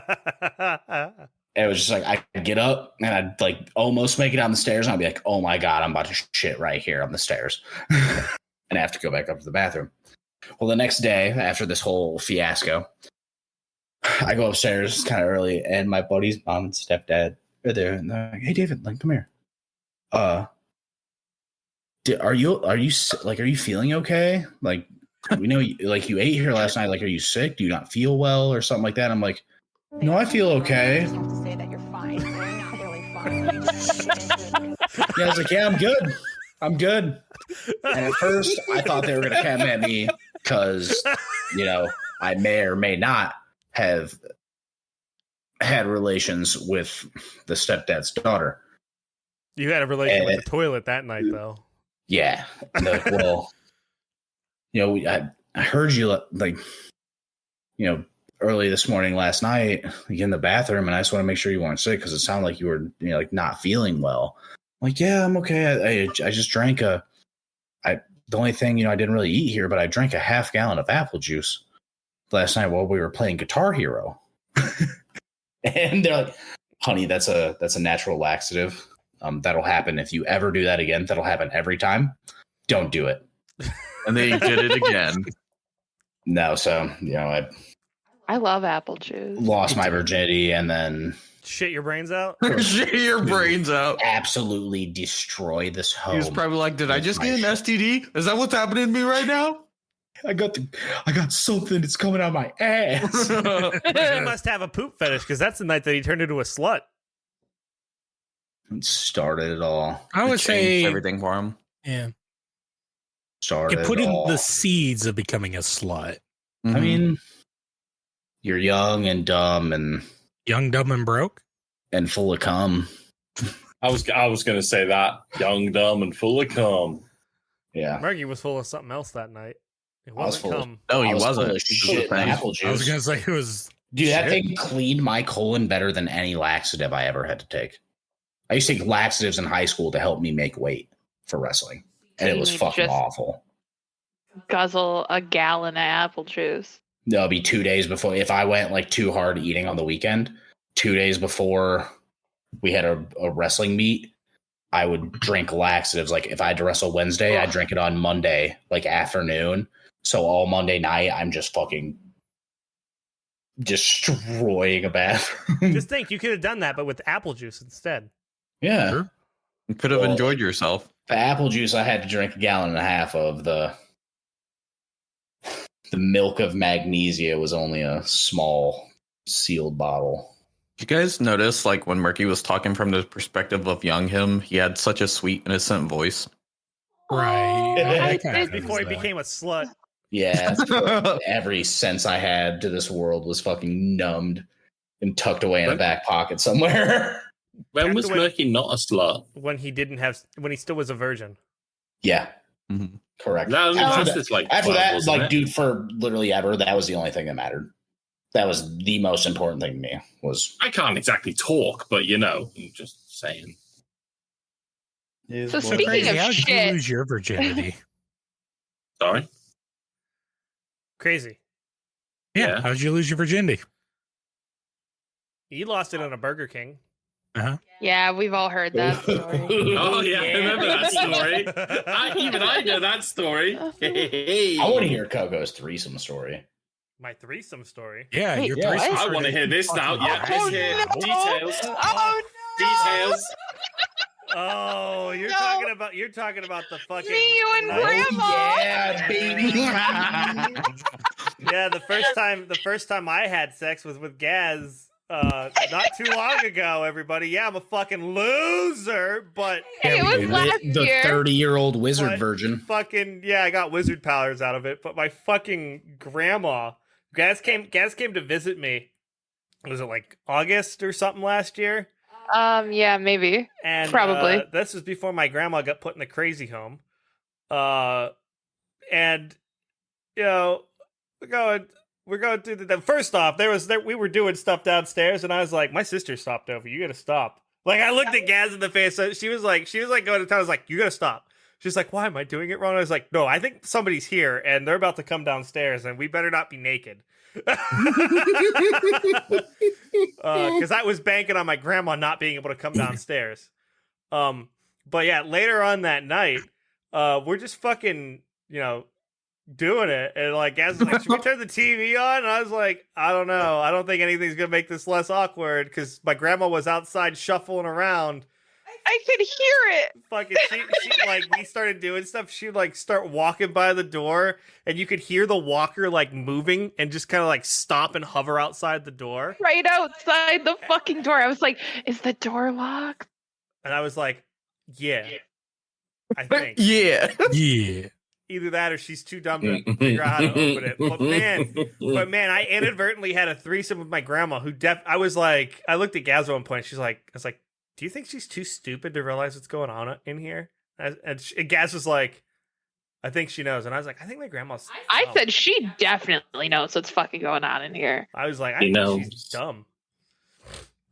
It was just like I'd get up and I'd like almost make it down the stairs and I'd be like, oh my God, I'm about to shit right here on the stairs. And I have to go back up to the bathroom. Well, the next day after this whole fiasco, I go upstairs kind of early, and my buddy's mom and stepdad are there, and they're like, "Hey, David, like, come here. Are you feeling okay? Like, we know you ate here last night. Like, are you sick? Do you not feel well or something like that?" I'm like, "No, I feel okay." You have to say that you're fine. You're not really fine. Yeah, I was like, "Yeah, I'm good. I'm good." And at first, I thought they were gonna come at me because I may or may not have had relations with the stepdad's daughter. You had a relation with the toilet that night, though. Yeah. Like, well, I heard you early this morning last night in the bathroom, and I just want to make sure you weren't sick because it sounded like you were not feeling well. I'm like, yeah, I'm okay. I just drank the only thing I didn't really eat here, but I drank a half gallon of apple juice last night while we were playing Guitar Hero. And they're like, honey, that's a natural laxative. That'll happen if you ever do that again. That'll happen every time. Don't do it. And then you did it again. No, so I love apple juice. Lost my virginity and then shit your brains out. Shit your brains out. Absolutely destroy this home. He was probably like, "Did I just get an STD? Is that what's happening to me right now? I got something that's coming out of my ass." He must have a poop fetish because that's the night that he turned into a slut. It started it all. I would say everything for him. Yeah. Started it put in all. the seeds of becoming a slut. I mean, you're young and dumb and young, dumb, and broke, and full of cum. I was going to say that, young, dumb, and full of cum. Yeah, Margie was full of something else that night. It wasn't cum. No, he wasn't. Full of shit and apple juice. I was going to say it was. Dude, that thing cleaned my colon better than any laxative I ever had to take. I used to take laxatives in high school to help me make weight for wrestling, and it was fucking awful. Guzzle a gallon of apple juice. That'll be 2 days before. If I went too hard eating on the weekend, 2 days before we had a wrestling meet, I would drink laxatives. Like if I had to wrestle Wednesday, I'd drink it on Monday, afternoon. So all Monday night, I'm just fucking destroying a bathroom. Just think, you could have done that, but with apple juice instead. Yeah. Sure. You could have enjoyed yourself. The apple juice, I had to drink 1.5 gallons of the milk of magnesia was only a small sealed bottle. Did you guys notice, when Murky was talking from the perspective of young him, he had such a sweet, innocent voice? Right. Before he became a slut. Yeah. Every sense I had to this world was fucking numbed and tucked away in a back pocket somewhere. When was Murky not a slut? When he still was a virgin. Yeah. Mm-hmm. Correct. After that, dude, for literally ever, that was the only thing that mattered. That was the most important thing to me. I can't exactly talk, but I'm just saying. So speaking of how did you shit, lose your virginity? Sorry? Crazy. Yeah. How did you lose your virginity? You lost it on a Burger King. yeah, we've all heard that story. Oh yeah, I remember that story. I know that story. I want to hear Coco's threesome story. My threesome story. Yeah, your threesome. I want to hear this now. Yeah, let's hear details. Oh no! Details. Oh, you're talking about the fucking Me, you, and Grandma. Yeah, baby. Yeah, the first time I had sex was with Gaz. Not too long ago, everybody. Yeah, I'm a fucking loser, but Hey, it was last the year. 30-year-old wizard virgin. Fucking I got wizard powers out of it. But my fucking grandma, Gaz came to visit me. Was it like August or something last year? Yeah, maybe. And probably. This was before my grandma got put in the crazy home. And we're going through the first off, we were doing stuff downstairs, and I was like, my sister stopped over. You gotta stop. Like, I looked at Gaz in the face. So she was like going to town. I was like, you gotta stop. She's like, why am I doing it wrong? I was like, no, I think somebody's here, and they're about to come downstairs, and we better not be naked. Because I was banking on my grandma not being able to come downstairs. But yeah, later on that night, we're just fucking, doing it, and like, Gaz was like, should we turn the TV on? And I was like, I don't know. I don't think anything's gonna make this less awkward, because my grandma was outside shuffling around. I could hear it. Fucking, she like, we started doing stuff. She would like start walking by the door, and you could hear the walker like moving and just kind of like stop and hover outside the door. Right outside the fucking door. I was like, is the door locked? And I was like, yeah, I think. Yeah. Either that or she's too dumb to figure out how to open it. But man, I inadvertently had a threesome with my grandma I was like, I looked at Gaz at one point. I was like, do you think she's too stupid to realize what's going on in here? And Gaz was like, I think she knows. And I was like, I think my grandma's dumb. I said she definitely knows what's fucking going on in here. I was like, I think she's dumb.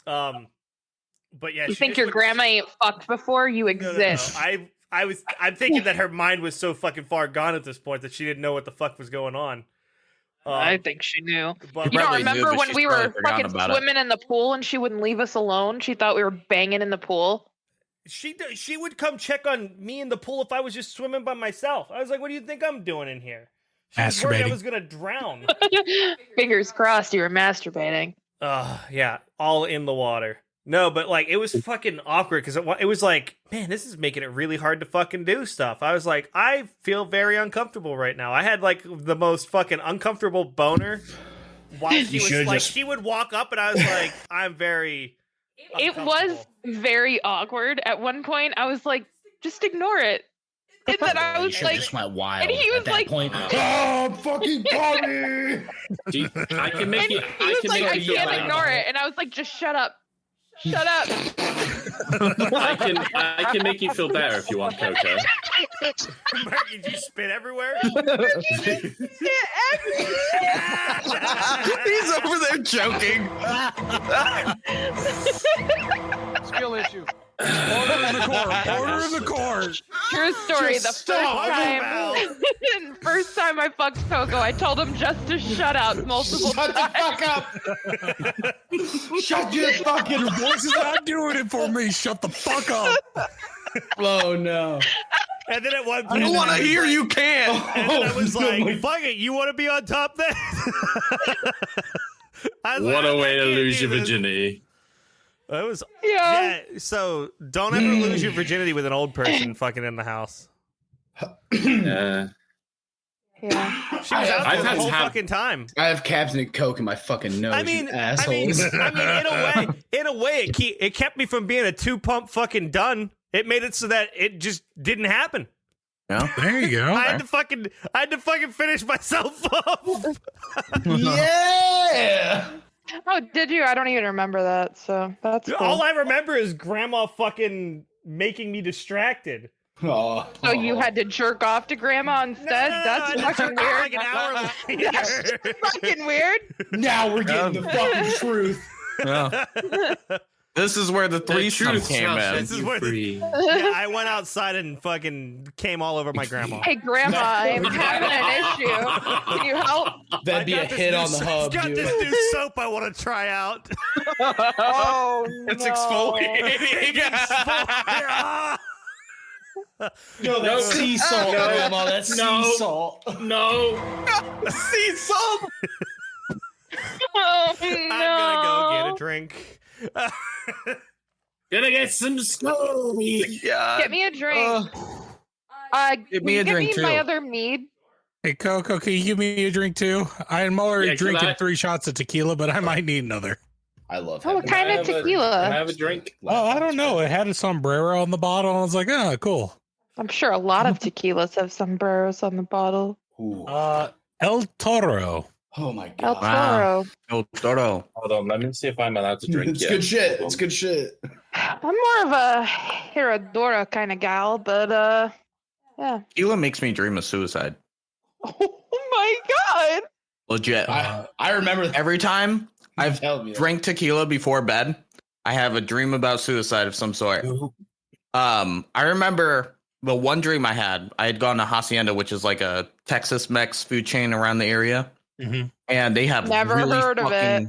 But yeah, you think your grandma ain't fucked before? You exist. No. I'm thinking that her mind was so fucking far gone at this point that she didn't know what the fuck was going on. I think she knew. But you don't remember when we were fucking swimming in the pool and she wouldn't leave us alone? She thought we were banging in the pool. She would come check on me in the pool if I was just swimming by myself. I was like, what do you think I'm doing in here? She was worried I was going to drown. Fingers crossed you were masturbating. Yeah, all in the water. No, but like, it was fucking awkward because it was like, man, this is making it really hard to fucking do stuff. I was like, I feel very uncomfortable right now. I had like the most fucking uncomfortable boner while she would walk up, and I was like, I'm very. It was very awkward at one point. I was like, just ignore it. And then I was like, just went wild. And he was at that like, point, oh, fucking Tommy! I can make you. I can't ignore it, and I was like, just shut up. Shut up. I can make you feel better if you want, Coco. Marky, did you spit everywhere? He's over there joking. Skill issue. Order in the court. Order in the court. True story. The first time I fucked Coco, I told him just to shut up multiple times. Shut the fuck up. Shut your fucking voice is not doing it for me. Shut the fuck up. Oh no. And then at one point, I want to hear you can. And then I was like, fuck it, you want to be on top then? What a way to lose your virginity. It was yeah. So don't ever lose your virginity with an old person fucking in the house. Yeah. She was out there the whole fucking time. I have Captain Coke in my fucking nose. I mean, assholes. in a way, it kept me from being a 2-pump fucking done. It made it so that it just didn't happen. Yeah, there you go. I had to fucking finish myself up. Yeah. Oh, did you? I don't even remember that. So that's cool. All I remember is Grandma fucking making me distracted. Oh. So you had to jerk off to grandma instead? That's fucking weird. Like an hour later. That's fucking weird. Now we're getting the fucking truth. Yeah. This is where the threesome came in. This is where yeah, I went outside and fucking came all over my grandma. Hey, grandma, I'm having an issue. Can you help? That'd be a hit on the hub, got dude. this new soap I want to try out. Oh, It's no. exfoliating. No, that's sea salt, Grandma. That's sea salt. No. Sea salt. Oh, I'm gonna go get a drink. Gonna get some Scooby. Get me a drink. Give me a drink, my too. other mead. Hey, Coco, can you give me a drink too? I'm already Yeah, drinking 3 shots of tequila, but I might need another. I love Oh, what kind of Can I tequila? have a drink? Oh, I don't know. It had a sombrero on the bottle. And I was like, oh, cool. I'm sure a lot of tequilas have sombreros on the bottle. Ooh. El Toro. Oh my El god. Toro. El Toro. Hold on, let me see if I'm allowed to drink. It's yet. good shit. It's good shit. I'm more of a Herodora kind of gal, but yeah. Tequila makes me dream of suicide. Oh my god! Legit. I remember Every time I've Tell me that. drank tequila before bed, I have a dream about suicide of some sort. I remember the one dream I had gone to Hacienda, which is like a Texas Mex food chain around the area. Mm-hmm. And they have Never really heard of it.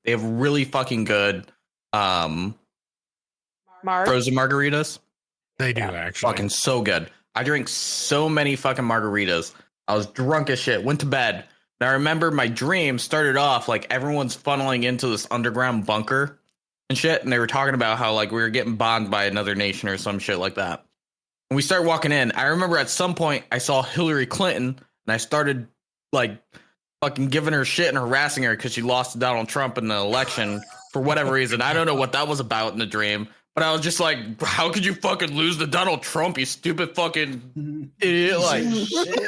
They have really fucking good Mark. frozen margaritas. They do, actually. Fucking so good. I drank so many fucking margaritas. I was drunk as shit. Went to bed. And I remember my dream started off like everyone's funneling into this underground bunker and shit. And they were talking about how like we were getting bombed by another nation or some shit like that. And we started walking in. I remember at some point I saw Hillary Clinton and I started like fucking giving her shit and harassing her because she lost to Donald Trump in the election for whatever reason. I don't know what that was about in the dream. But I was just like, how could you fucking lose to Donald Trump, you stupid fucking idiot? Like,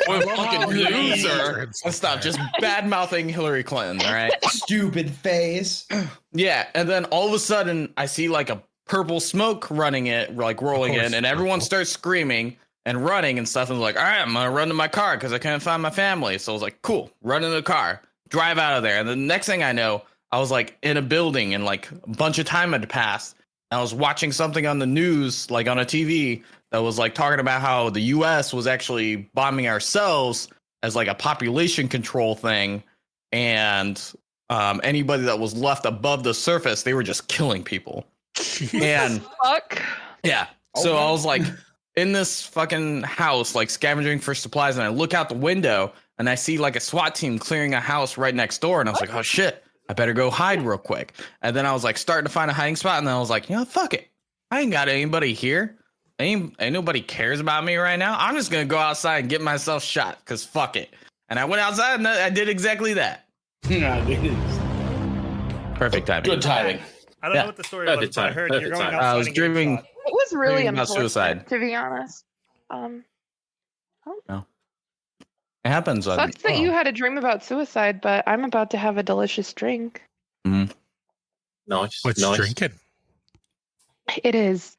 what a fucking loser. And stop just bad mouthing Hillary Clinton, all right? Stupid face. Yeah. And then all of a sudden, I see like a purple smoke rolling in, and everyone starts screaming and running and stuff. And like, all right, I'm going to run to my car because I couldn't find my family. So I was like, cool, run in the car, drive out of there. And the next thing I know, I was like in a building and like a bunch of time had passed. I was watching something on the news, like on a TV, that was like talking about how the U.S. was actually bombing ourselves as like a population control thing, and anybody that was left above the surface, they were just killing people. And Fuck. yeah, so I was like in this fucking house, like scavenging for supplies, and I look out the window and I see like a SWAT team clearing a house right next door, and I was like, oh shit. I better go hide real quick. And then I was like starting to find a hiding spot. And then I was like, you know, fuck it. I ain't got anybody here. Ain't nobody cares about me right now. I'm just going to go outside and get myself shot because fuck it. And I went outside and I did exactly that. Perfect timing. Good timing. I don't know what the story was, but I heard you're going outside. I was and getting dreaming. shot. It was really Dreaming about unfortunate, suicide. to be honest. It happens. Sucks that you had a dream about suicide, but I'm about to have a delicious drink. Mm-hmm. Nice. What's drinking? It is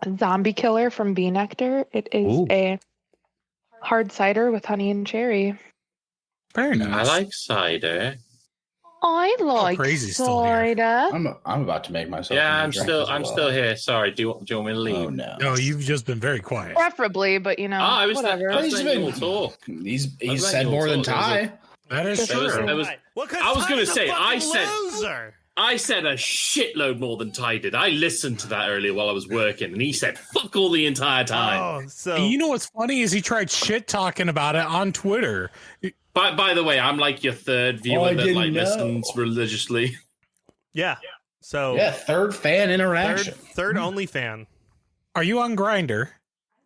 a zombie killer from Bee Nectar. It is a hard cider with honey and cherry. Very nice. I like cider. I like Crazy's still here. cider. I'm about to make myself. Yeah, a I'm drink still as I'm well. still here. Sorry, do you want me to leave? Oh no. No, you've just been very quiet. Preferably, but you know, I was whatever. I was He's letting you been- all talk. He's letting said you more all than talk. That is There was- true. there was- Well, 'cause I was gonna Ty's a say, I fucking said- loser. I said a shitload more than Ty did. I listened to that earlier while I was working, and he said "fuck all" the entire time. Oh, so And you know what's funny is he tried shit talking about it on Twitter. By the way, I'm like your third viewer I that didn't like know. listens religiously. yeah. So Yeah, third fan interaction. third only fan. Are you on Grinder?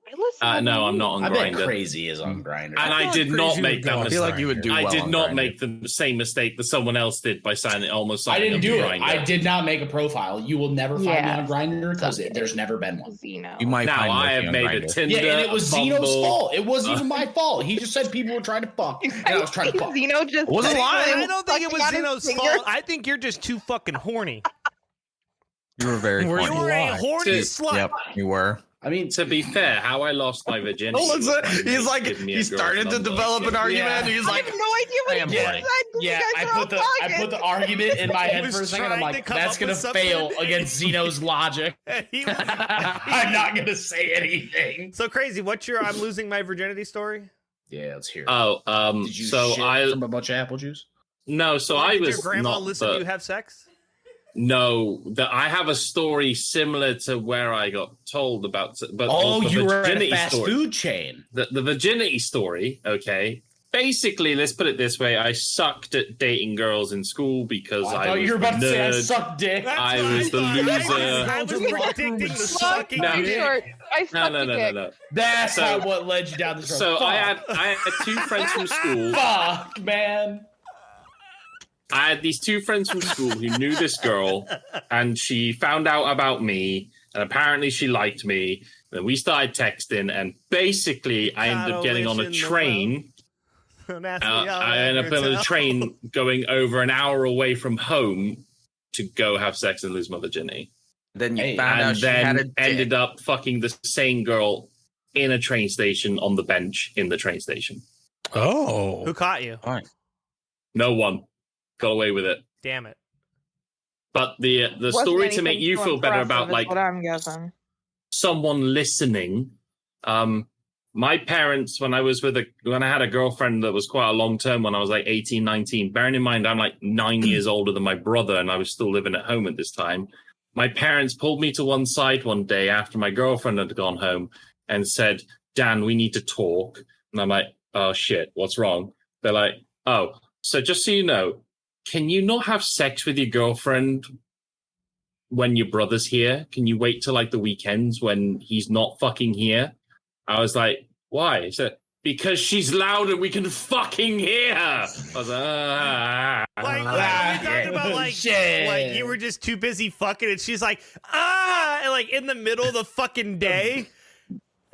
I listen to No, I'm you. not on I bet Grindr. Crazy is on Grinder. And I feel did like not Crazy make would that go on I feel mistake. like you would do I well did on not Grindr. make the same mistake that someone else did by signing almost. I signing didn't up do to it. Grindr. I did not make a profile. You will never find me Yeah. on Grinder because there's never been one. Xeno. You might Now find I Murphy have on made a Grindr. Tinder. Yeah, and it was a Zeno's Bumble. fault. It wasn't even my fault. He just said people were trying to fuck, and I was trying to fuck. Xeno just Wasn't said lying. he I don't think it was fucking out Zeno's his fault. finger. I think you're just too fucking horny. You were very Where's You funny. were a Why? horny Dude, slut. Yep, you were. I mean, to be fair, how I lost my virginity. He's like, he started to develop an argument. And he's like, I have no idea what he said. Yeah, I put the argument in my head for a second. I'm like, that's gonna fail against Zeno's logic. I'm not gonna say anything. So crazy. What's your I'm losing my virginity story? Yeah, let's hear it. Did you shit from a bunch of apple juice? No, so I was. Did your grandma not listen to you have sex? No, I have a story similar to where I got told about. But you were at a fast food chain. The virginity story. Okay, basically, let's put it this way: I sucked at dating girls in school because I thought you were about to say I sucked dick. I was the loser. I was predicting the sucking dick. No. That's what led you down this road. So I had 2 friends from school. Fuck, man. I had these 2 friends from school who knew this girl, and she found out about me, and apparently she liked me. Then we started texting, and basically I ended up getting on a train. I ended up on a train going over an hour away from home to go have sex and lose my virginity. Then you found out she had a dick. Ended up fucking the same girl in a train station on the bench in the train station. Oh. Who caught you? Fine. No one. Got away with it. Damn it. But the story to make you feel better about like what I'm guessing. Someone listening. My parents, when I had a girlfriend that was quite a long term when I was like 18, 19, bearing in mind I'm like 9 years older than my brother and I was still living at home at this time. My parents pulled me to one side one day after my girlfriend had gone home and said, Dan, we need to talk. And I'm like, oh shit, what's wrong? They're like, oh, so just so you know, can you not have sex with your girlfriend when your brother's here? Can you wait till like the weekends when he's not fucking here? I was like, why? He said, because she's loud and we can fucking hear her. I was like, we talking about like you were just too busy fucking and she's like, and like in the middle of the fucking day.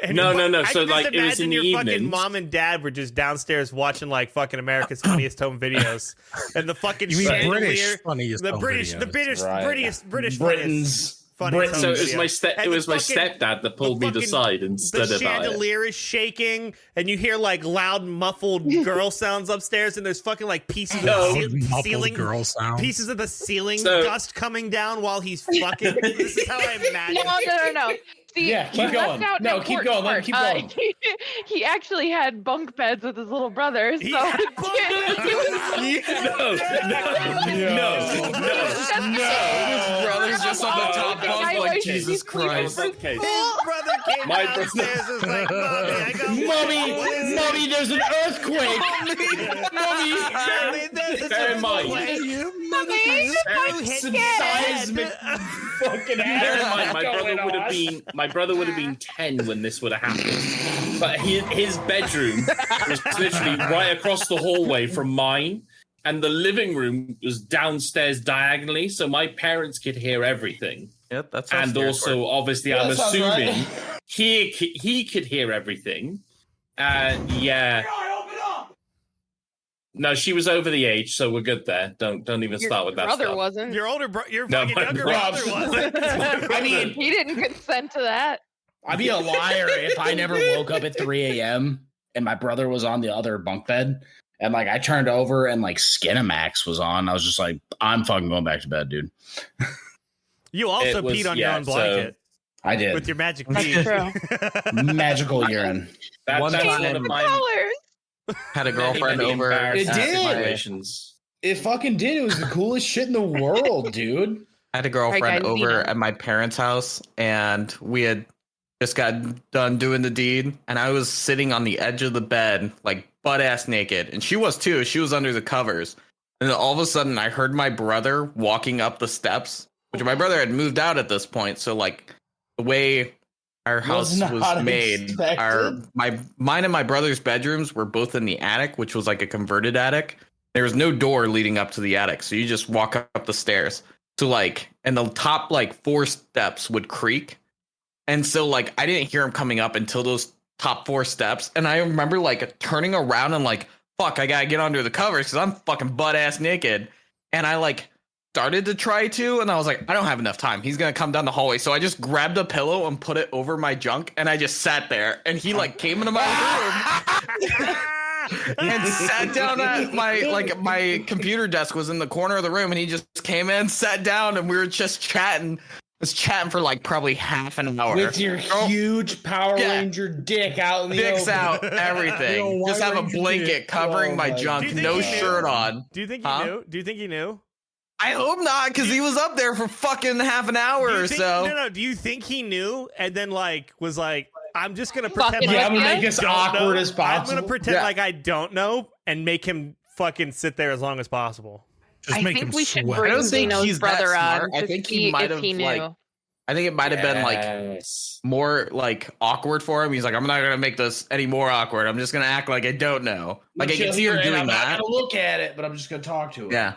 And no. I So can like it was in the your fucking evenings. Mom and dad were just downstairs watching like fucking America's Funniest Home Videos, and the fucking British Funniest Home Videos. British Britain's. funniest. So it was my stepdad that pulled me to the side and said about it. The chandelier is shaking, and you hear like loud muffled girl sounds upstairs, and there's fucking like pieces of the ceiling girl sound. Pieces of the ceiling dust coming down while he's fucking. This is how I imagine. No. See, yeah, keep going. No, keep going. Let him keep going. He actually had bunk beds with his little brother. So No. His brother's just on the top bunk like Jesus Christ. His brother came downstairs and was like, Mommy, there's an earthquake. Mommy, bear in mind. Seismic fucking bear in mind, my brother would have been 10 when this would have happened. But his bedroom was literally right across the hallway from mine, and the living room was downstairs diagonally, so my parents could hear everything. Yep, that's and also, obviously, I'm assuming he could hear everything. Yeah. No, she was over the age, so we're good there. Don't even start with that stuff. Your brother wasn't. Your older brother, your fucking younger brother wasn't. I mean, he didn't consent to that. I'd be a liar if I never woke up at 3 a.m. and my brother was on the other bunk bed, and like I turned over and like Skinamax was on. I was just like, I'm fucking going back to bed, dude. You also peed on your own blanket. So I did with your magic pee. Magical urine. That's one of mine. Had a girlfriend over. It did. It fucking did. It was the coolest shit in the world, dude. I had a girlfriend over at my parents' house, and we had just got done doing the deed, and I was sitting on the edge of the bed, like butt ass naked, and she was too. She was under the covers, and then all of a sudden, I heard my brother walking up the steps, which my brother had moved out at this point, so like the way our house was made, mine and my brother's bedrooms were both in the attic, which was like a converted attic. There was no door leading up to the attic, so you just walk up the stairs. So like, and the top like 4 steps would creak, and so like I didn't hear him coming up until those top 4 steps, and I remember like turning around and like, fuck, I gotta get under the covers because I'm fucking butt ass naked, and I like started to try to, and I was like, I don't have enough time. He's gonna come down the hallway, so I just grabbed a pillow and put it over my junk, and I just sat there. And he like came into my room and sat down at my computer desk was in the corner of the room, and he just came in, sat down, and we were just chatting. Was chatting for like probably half an hour with your huge Power Ranger dick out in the dicks open. Out, everything. Just have a blanket covering my junk, no shirt on. Do you think he knew? Do you think he knew? I hope not, because he was up there for fucking half an hour or so. No. Do you think he knew and then like was like, I'm just gonna pretend I'm gonna make this awkward as possible. I'm gonna pretend like I don't know and make him fucking sit there as long as possible. Just make him we should sweat. bring I don't think Zeno's he's brother that on. smart. I think he might have like. I think it might have been like more like awkward for him. He's like, I'm not gonna make this any more awkward. I'm just gonna act like I don't know. Like I can see him doing I'm that. not gonna look at it, but I'm just gonna talk to him. Yeah.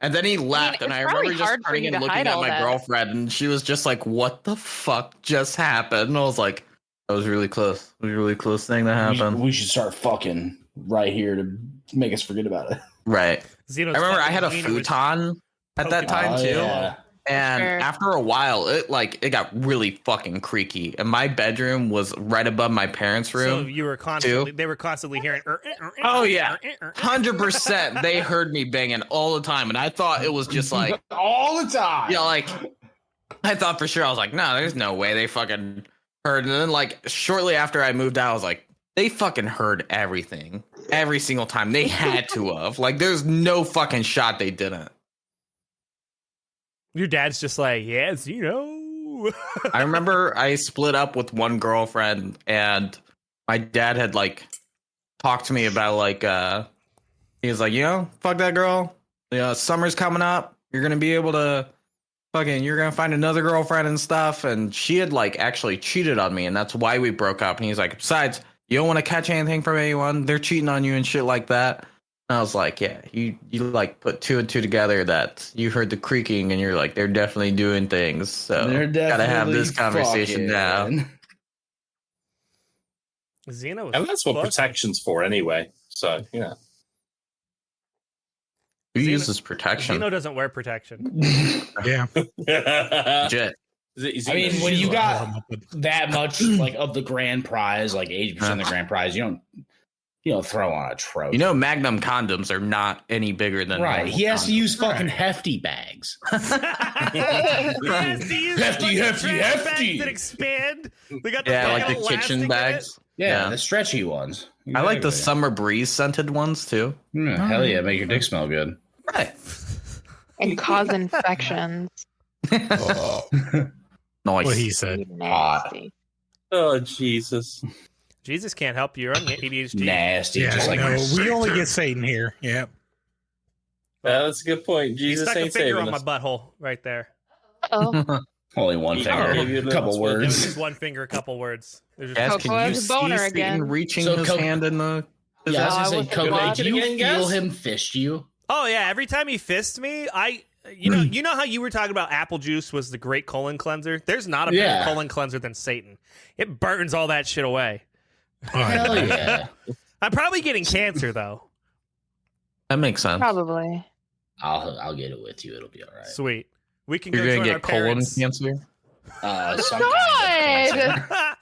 And then he left, and I remember just turning and looking at my girlfriend, and she was just like, "What the fuck just happened?" And I was like, "That was really close. It was a really close thing that happened." We should start fucking right here to make us forget about it. Right. Zeno's I remember I had a futon at that time too. Yeah. And after a while, it got really fucking creaky. And my bedroom was right above my parents' room. So you were constantly, they were constantly hearing. Oh yeah, 100%. They heard me banging all the time, and I thought it was just like all the time. Yeah, like I thought for sure. I was like, no, there's no way they fucking heard. And then like shortly after I moved out, I was like, they fucking heard everything, every single time. They had to have. Like, there's no fucking shot they didn't. Your dad's just like, yes, you know. I remember I split up with one girlfriend, and my dad had like talked to me about like he was like, fuck that girl. Summer's coming up. You're gonna be able to you're gonna find another girlfriend and stuff. And she had like actually cheated on me, and that's why we broke up. And he's like, besides, you don't want to catch anything from anyone. They're cheating on you and shit like that. And I was like, yeah, you like put two and two together that you heard the creaking and you're like, they're definitely doing things. So gotta have this conversation now. Zeno, and that's what protection's for anyway. So yeah. Who uses protection? Zeno doesn't wear protection. Yeah. Legit. I mean, when you got that much like of the grand prize, like 80% of the grand prize, you don't throw on a trophy. Magnum condoms are not any bigger than He has to use fucking hefty bags. hefty that expand. They got like the kitchen bags. Yeah, the stretchy ones. Exactly. I like the summer breeze scented ones too. Hell yeah, make your dick smell good. Right. And cause infections. Nice. What he said. Nasty. Oh Jesus. Jesus can't help you. You're on ADHD. Nasty. Yeah, just like we only get Satan here. Yeah. That's a good point. Jesus stuck a ain't finger saving on us. my butthole right there. Oh. Only one finger. A couple It was words. just one finger, a couple words. Guys, can you see Satan reaching his hand in the? Yeah, I was gonna say, Coco, did you feel him fist you? Oh yeah, every time he fists me, you know how you were talking about apple juice was the great colon cleanser? There's not a better colon cleanser than Satan. It burns all that shit away. Hell yeah. I'm probably getting cancer though. That makes sense. Probably. I'll get it with you. It'll be all right. Sweet. We can You're go gonna join get our colon parents. cancer. Some kind of cancer.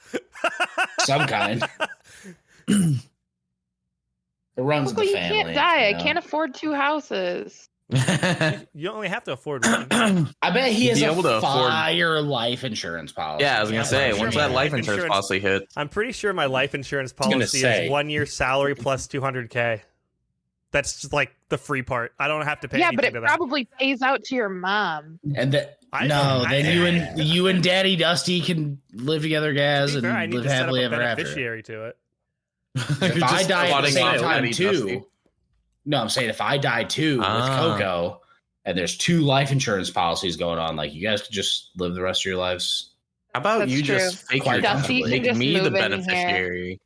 Some kind. It runs in the You family. can't die. I can't afford 2 houses. You only have to afford one. I bet he has Be able to a afford- fire life insurance policy. Yeah, I was gonna say, I'm once sure that my life life insurance insurance- policy hits, I'm pretty sure my life insurance gonna policy say. is 1 year salary plus $200K. That's just like the free part. I don't have to pay Yeah, anything but it to that. probably pays out to your mom. And then you and Daddy Dusty can live together, guys, To be and fair, I need live to set up happily a ever after. beneficiary to it. If I die at the same time too. No, I'm saying if I die too with Coco, and there's 2 life insurance policies going on, like you guys could just live the rest of your lives. how about That's you true. just fake your Dusty can make just me the move in here. beneficiary?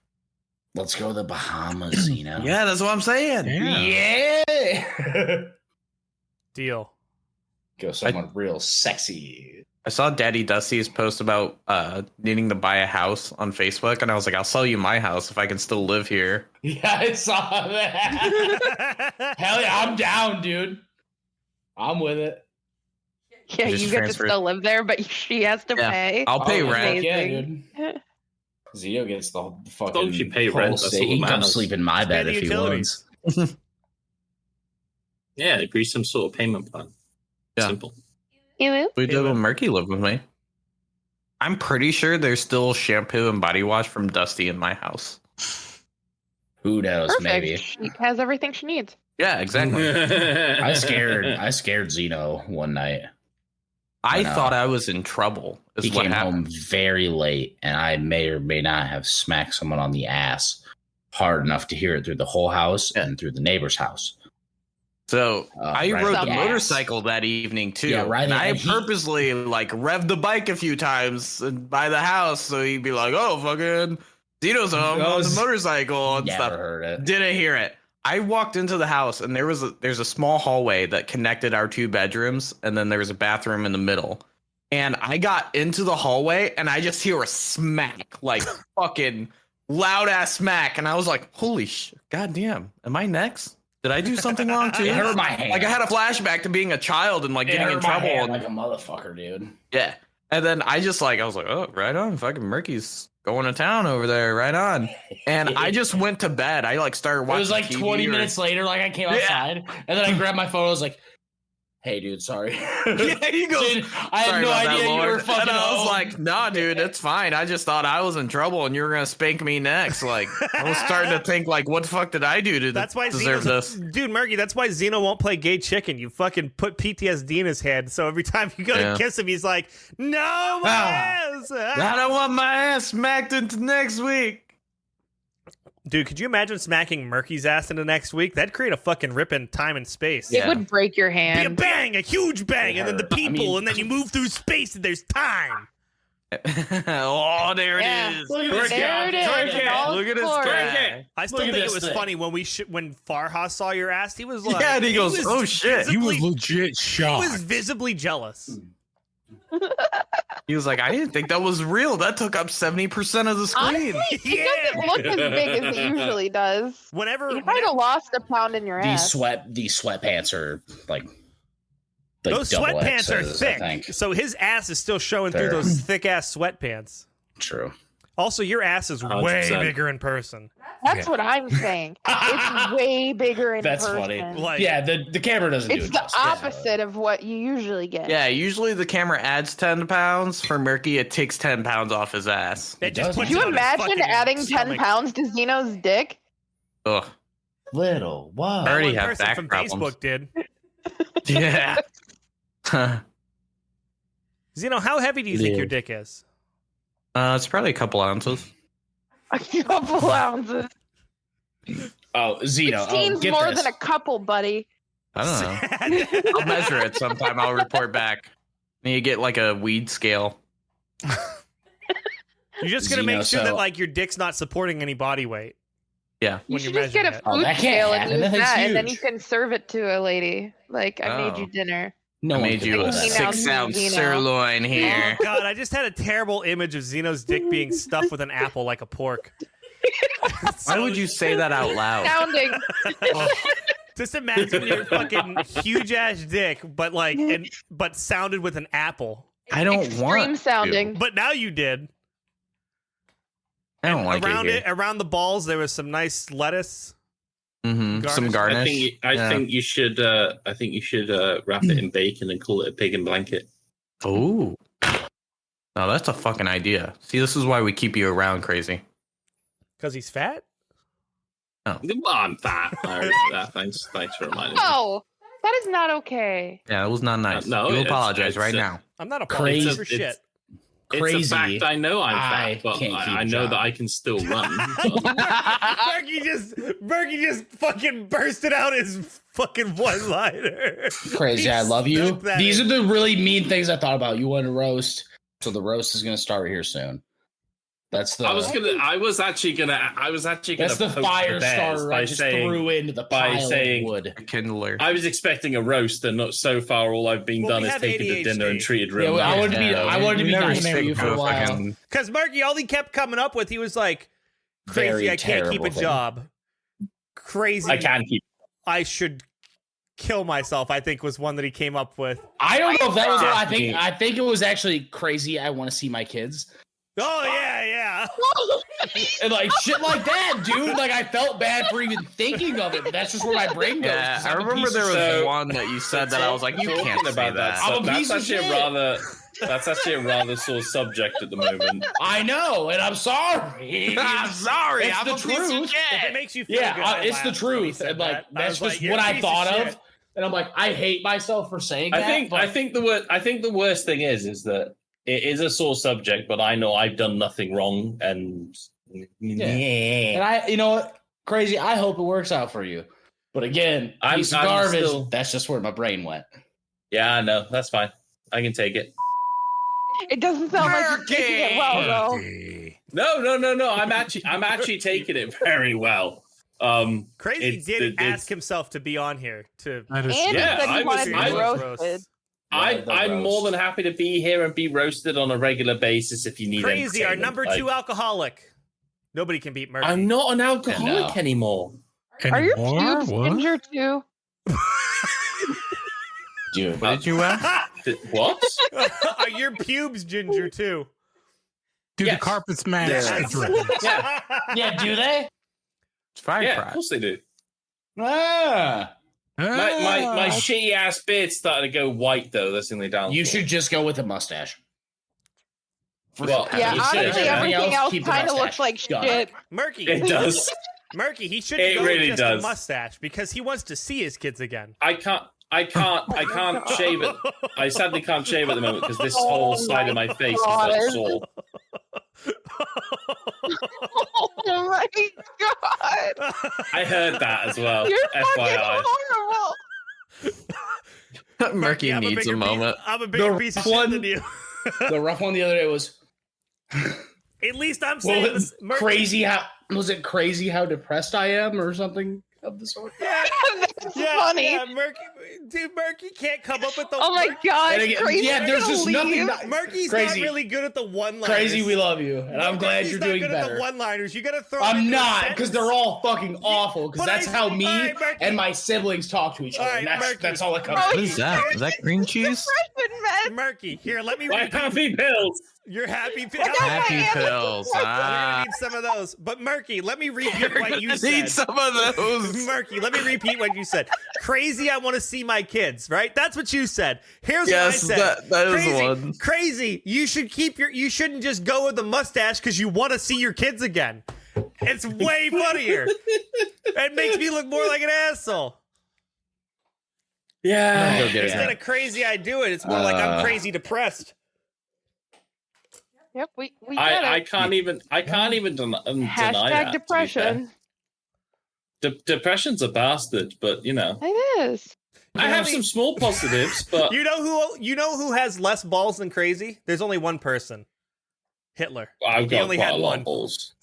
Let's go to the Bahamas, Yeah, that's what I'm saying. Yeah. Deal. Go someone real sexy. I saw Daddy Dusty's post about needing to buy a house on Facebook, and I was like, I'll sell you my house if I can still live here. Yeah, I saw that. Hell yeah, I'm down, dude. I'm with it. Yeah, you get to still live there, but she has to pay. I'll pay rent. Yeah, dude. Zito gets the fucking. As you pay rent, that's all he that can come matters. sleep in my bed if he wants. Yeah, agree some sort of payment plan. Yeah. Simple. We did when Murky lived with me. I'm pretty sure there's still shampoo and body wash from Dusty in my house. Who knows? Perfect. Maybe She has everything she needs. Yeah, exactly. I scared Zeno one night. I thought I was in trouble. He came home very late, and I may or may not have smacked someone on the ass hard enough to hear it through the whole house and through the neighbor's house. So I rode the motorcycle that evening too. Yeah, right. And I purposely revved the bike a few times by the house, so he'd be like, "Oh, fucking Zito's home on the motorcycle and stuff." Heard it. Didn't hear it. I walked into the house, and there's a small hallway that connected our 2 bedrooms, and then there was a bathroom in the middle. And I got into the hallway, and I just hear a smack, fucking loud ass smack, and I was like, "Holy shit, goddamn! Am I next? Did I do something wrong too?" It hurt my hand. I had a flashback to being a child and getting in trouble. And, like a motherfucker, dude. Yeah, and then I was like, "Oh, right on, fucking Murky's going to town over there, right on." And I just went to bed. I started watching. It was TV 20 minutes later, I came outside, and then I grabbed my phone. I was like, "Hey, dude, sorry." Yeah, he goes, dude, I had no idea you were fucking. And I was like, "Nah, dude, it's fine. I just thought I was in trouble, and you were gonna spank me next." I was starting to think, what the fuck did I do to deserve this? Dude, Murky, that's why Zeno won't play gay chicken. You fucking put PTSD in his head, so every time you go to kiss him, he's like, "No, my ass! I don't want my ass smacked into next week." Dude, could you imagine smacking Murky's ass into next week? That'd create a fucking rip in time and space. It would break your hand. Be a bang, a huge bang, and then the people, and then you move through space and there's time. Oh, there it is. There it is. Look at his guy. I still think it was funny when when Farha saw your ass. He was like, yeah, and he goes, "Oh shit!" He was legit shocked. He was visibly jealous. He was like, "I didn't think that was real. That took up 70% of the screen." Honestly, it doesn't look as big as it usually does. You might have lost a pound in your ass. These sweatpants are those sweatpants are thick. So his ass is still showing through those thick ass sweatpants. True. Also, your ass is 100%. way bigger in person. That's what I'm saying. It's way bigger in person. That's funny. Yeah, the camera doesn't do it. It's the opposite of what you usually get. Yeah, usually the camera adds 10 pounds. For Murky, it takes 10 pounds off his ass. Could you imagine adding 10 pounds to Zeno's dick? Ugh. Little. Wow. I already have person back from problems. Facebook did. Yeah. Zeno, how heavy do you think your dick is? It's probably a couple ounces. A couple ounces. Oh, Zeno. 16's more than a couple, buddy. I don't know. I'll measure it sometime. I'll report back. And you get a weed scale. You're just going to make sure that your dick's not supporting any body weight. Yeah. You should just get a food scale and use that, and then you can serve it to a lady. I made you dinner. I made you a 6-ounce sirloin here. Oh, God, I just had a terrible image of Zeno's dick being stuffed with an apple like a pork. Why would you say that out loud? Sounding. Just imagine your fucking huge ass dick, but sounded with an apple. I don't want Extreme sounding. But now you did. I don't like it. Around the balls, there was some nice lettuce. Mm-hmm. Some garnish. I think you should wrap it in bacon and call it a pig blanket. Oh, that's a fucking idea. See, this is why we keep you around, Crazy. Because he's fat? Oh, well, I'm fat. Thanks for reminding me. No, that is not okay. Yeah, that was not nice. No, you apologize right now. I'm not apologizing for shit. It's a fact. I know I'm fat, but I know that I can still run. Berkey just fucking bursted out his fucking one-liner. Crazy, I love you. These are the really mean things I thought about. You want to roast, so the roast is going to start here soon. That's the. I was actually gonna. That's the fire starter I just threw into the pile of wood. Kindler. I was expecting a roast, and not so far. All I've been done is taken to dinner and treated real. I wanted to be documentary you for a while. Because Marky, all he kept coming up with, he was like, "Crazy, I can't keep a job. Crazy, I can keep. I should kill myself, I think was one that he came up with. I don't know if that was what I think it was actually crazy. I want to see my kids. Oh yeah. And like shit like that, dude. Like I felt bad for even thinking of it, but that's just where my brain goes. Yeah, I remember there was one that you said that I was like, you can't say about that. that. So that's actually a rather sore subject at the moment. I know, and I'm sorry. I'm sorry. It's I'm the a piece of truth. shit. If it makes you feel good, it's the truth, and like that's just what I thought of. And I'm like, I hate myself for saying that. I think the worst thing is that it is a sore subject, but I know I've done nothing wrong, and and I, you know what, crazy. I hope it works out for you. But again, piece of garbage. That's just where my brain went. Yeah, I know. That's fine. I can take it. It doesn't sound like you're taking it well, though. No. I'm actually taking it very well. Crazy did ask himself to be on here to. I'm more than happy to be here and be roasted on a regular basis if you need. Crazy, our number 2 alcoholic. Nobody can beat Murphy. I'm not an alcoholic anymore. Are your pubes ginger too? Dude, what did you ask? What? Are your pubes ginger too? Do the carpets match? Yeah, do they? It's fine. Yeah, of course they do. Ah. My shitty ass beard started to go white though. That's the only downfall. You should just go with a mustache. Well, yeah, honestly, everything else kind of looks like shit. Murky. It does. Murky, he should It go really with just does. a mustache because he wants to see his kids again. I can't shave it. I sadly can't shave at the moment because this whole side of my face is like sore. Oh my god! I heard that as well. You're FYI. horrible. Murky needs a moment. I'm a bigger piece of shit than you. The rough one the other day was. At least I'm saying this. Crazy how was it? Crazy how depressed I am, or something of the sort. That's funny. Yeah, Murky can't come up with the. Oh my god! Crazy, there's just nothing. Murky's Crazy. not really good at the one-liners. Crazy, we love you, and I'm glad you're doing good better. At the one-liners, you gotta throw. I'm not, because they're all fucking awful. Because that's how me Murky. and my siblings talk to each other. And that's all it comes. What is that? Is that green cheese? Murky, here, let me My repeat. happy pills. Your happy pills. Happy pills. We're gonna need some of those. But Murky, let me repeat what you said. Need some of those. Murky, let me repeat what you said. Crazy, I want to see my kids, right? That's what you said. Here's what I said. That is crazy, one. Crazy, you shouldn't just go with the mustache because you want to see your kids again. It's way funnier. It makes me look more like an asshole. Yeah. Instead of crazy, I do it. It's more like I'm crazy depressed. Yep, we I can't even deny that. Depression. Depression's a bastard, but you know. It is. I have some small positives, but you know who has less balls than crazy? There's only one person. Hitler. I've got only quite had a lot one. of balls.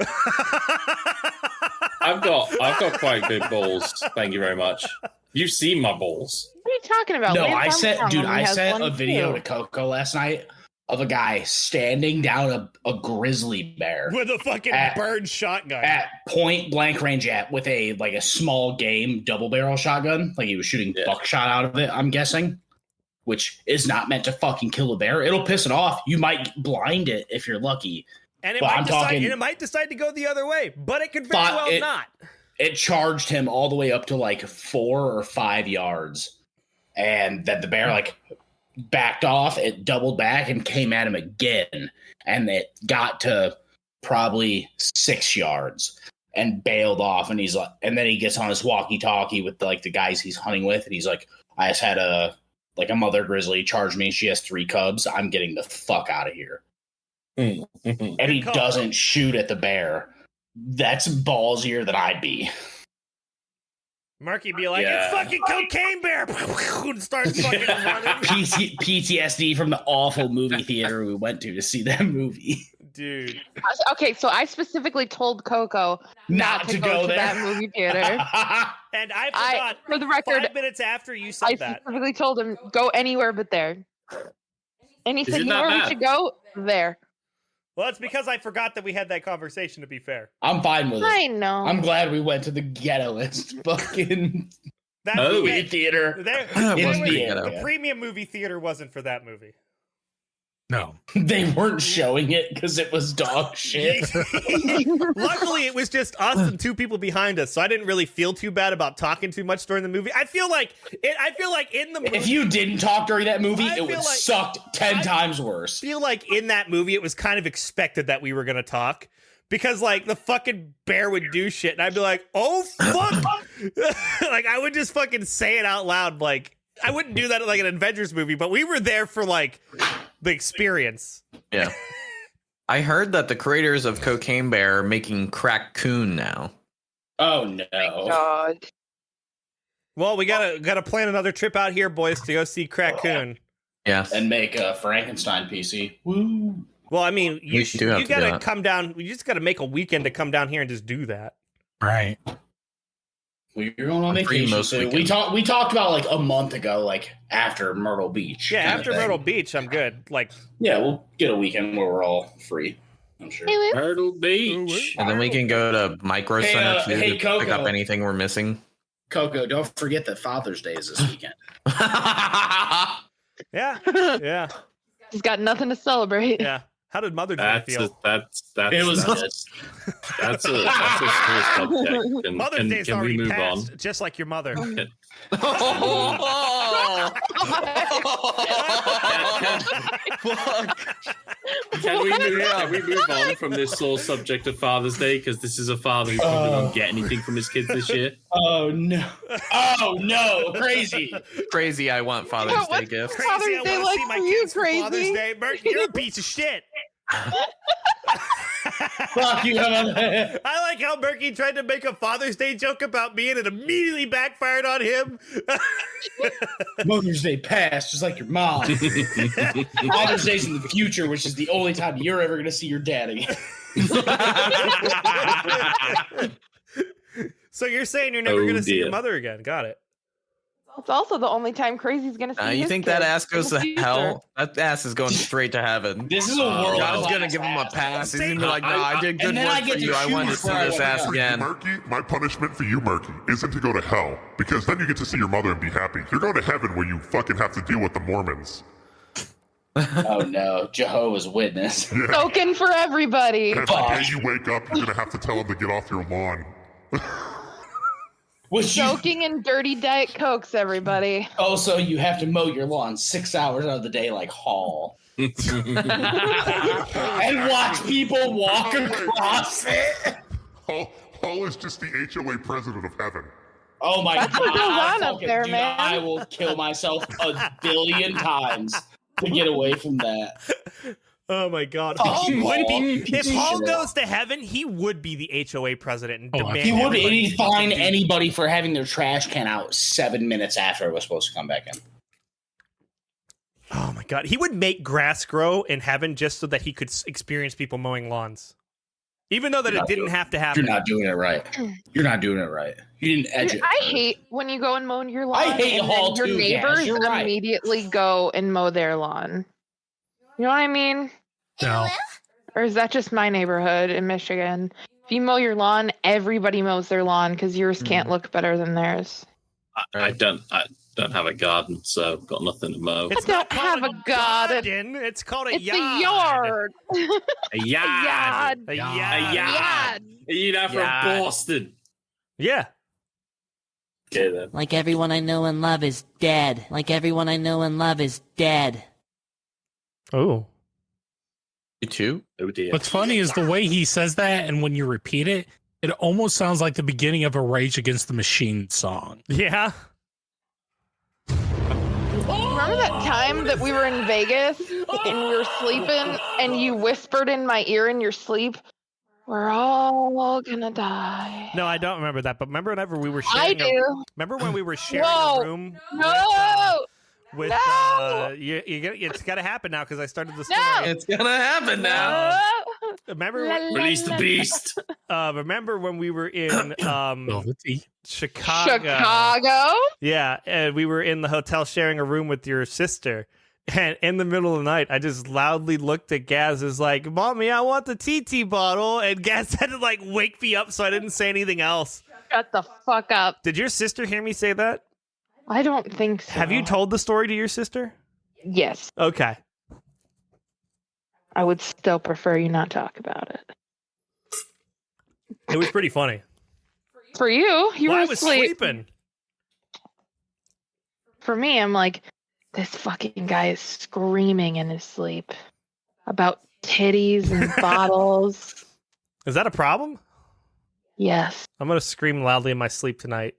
I've got quite big balls. Thank you very much. You've seen my balls. What are you talking about? No, Lance I Armstrong sent has a one video too. to Coco last night of a guy standing down a grizzly bear with a fucking bird shotgun at point blank range with a small game double barrel shotgun. Like he was shooting buckshot out of it, I'm guessing, which is not meant to fucking kill a bear. It'll piss it off. You might blind it if you're lucky. And it might decide to go the other way, but it could very well not. It charged him all the way up to like 4 or 5 yards. And then the bear backed off, it doubled back and came at him again. And it got to probably 6 yards and bailed off. And and then he gets on his walkie-talkie with the guys he's hunting with. And he's like, I just had a mother grizzly charge me. She has 3 cubs. I'm getting the fuck out of here. And he doesn't shoot at the bear. That's ballsier than I'd be. Marky be like, it's fucking cocaine bear! And starts fucking running. PTSD from the awful movie theater we went to see that movie. Dude. Okay, so I specifically told Coco not to go to that movie theater. And I forgot, for the record, 5 minutes after you said that. I specifically told him, go anywhere but there. And he said, you know where we should go? There. Well, it's because I forgot that we had that conversation, to be fair. I'm fine with it. I know. I'm glad we went to the ghettoest fucking movie theater. The premium movie theater wasn't for that movie. No, they weren't showing it because it was dog shit. Luckily, it was just us and two people behind us, so I didn't really feel too bad about talking too much during the movie. I feel like in the movie, if you didn't talk during that movie, it would sucked 10 times worse. I feel like in that movie, it was kind of expected that we were gonna talk. Because, like, the fucking bear would do shit, and I'd be like, oh, fuck! Like, I would just fucking say it out loud. Like, I wouldn't do that in, like, an Avengers movie, but we were there for, like, the experience. Yeah. I heard that the creators of Cocaine Bear are making Crack Coon now. Oh, no. God. Well, we gotta plan another trip out here, boys, to go see Crack Coon. Yeah. And make a Frankenstein PC. Woo! Well, I mean, you gotta do come down. You just gotta make a weekend to come down here and just do that. Right. Well, you're going on vacation. So we talked about like a month ago, like after Myrtle Beach. Yeah, after Myrtle Beach, I'm good. Like, yeah, we'll get a weekend where we're all free. I'm sure. Myrtle Beach, and then we can go to Micro Center to pick up anything we're missing. Coco, don't forget that Father's Day is this weekend. Yeah. He's got nothing to celebrate. Yeah. How did Mother's Day feel? It was good. That's a small subject. Mother's Day's can already we move passed, on? just like your mother. Can we move on from this sore subject of Father's Day? Because this is a father who probably won't get anything from his kids this year. Oh, no. Oh, no. Crazy. Crazy, I want Father's Day gifts. Crazy, I want to see my kids for Father's Day. Merc, you're a piece of shit. Fuck you. I like how Murky tried to make a Father's Day joke about me and it immediately backfired on him. Mother's Day passed, just like your mom. Father's Day's in the future, which is the only time you're ever going to see your dad again. So you're saying you're never going to see your mother again. Got it. It's also the only time Crazy's going to see You his think kids that ass goes to future. hell? That ass is going straight to heaven. This is a world. God's going to give him a pass. He's going to be like, no, I did good work for you. I wanted to see this ass again. Murky, my punishment for you, Murky, isn't to go to hell, because then you get to see your mother and be happy. You're going to heaven where you fucking have to deal with the Mormons. Oh, no. Jehovah's Witness. Yeah. Token for everybody. And every day you wake up, you're going to have to tell them to get off your lawn. Soaking in dirty Diet Cokes, everybody. Also, you have to mow your lawn 6 hours out of the day like Hall. And watch people walk across it. Hall is just the HOA president of heaven. Oh my That's what goes on up fucking- there, dude, man. I will kill myself a billion times to get away from that. Oh my God! If Hall goes to heaven, he would be the HOA president and demand. He would. He'd fine anybody for having their trash can out 7 minutes after it was supposed to come back in. Oh my God! He would make grass grow in heaven just so that he could experience people mowing lawns, even though that it didn't have to happen. You're not doing it right. You're not doing it right. You didn't edge Dude, it. I hate when you go and mow your lawn. I hate and Hall then your too, Gaz, neighbors you're right. immediately go and mow their lawn. You know what I mean? No. Or is that just my neighborhood in Michigan? If you mow your lawn, everybody mows their lawn because yours can't look better than theirs. I don't have a garden, so I've got nothing to mow. I don't have a garden. It's called a It's yard. a yard. A yard. A A yard. yard. You know, from Boston. Yeah. Okay, then. Like everyone I know and love is dead. Like everyone I know and love is dead. Oh. You too? Oh dear. What's funny is the way he says that, and when you repeat it, it almost sounds like the beginning of a Rage Against the Machine song. Yeah. Remember that time that we were in Vegas and we were sleeping and you whispered in my ear in your sleep, "We're all gonna die." No, I don't remember that. But remember whenever we were I sharing do. remember when we were sharing No. a room No! with No! it's got to happen now because I started the story. No! It's going to happen now. Remember Release the beast. remember when we were in Chicago? Chicago? Yeah, and we were in the hotel sharing a room with your sister. And in the middle of the night, I just loudly looked at Gaz as like, "Mommy, I want the TT bottle." And Gaz had to like wake me up so I didn't say anything else. Shut the fuck up. Did your sister hear me say that? I don't think so. Have you told the story to your sister? Yes. Okay. I would still prefer you not talk about it. It was pretty funny. For you, you were I was asleep. sleeping. For me, I'm like, this fucking guy is screaming in his sleep about titties and bottles. Is that a problem? Yes. I'm going to scream loudly in my sleep tonight.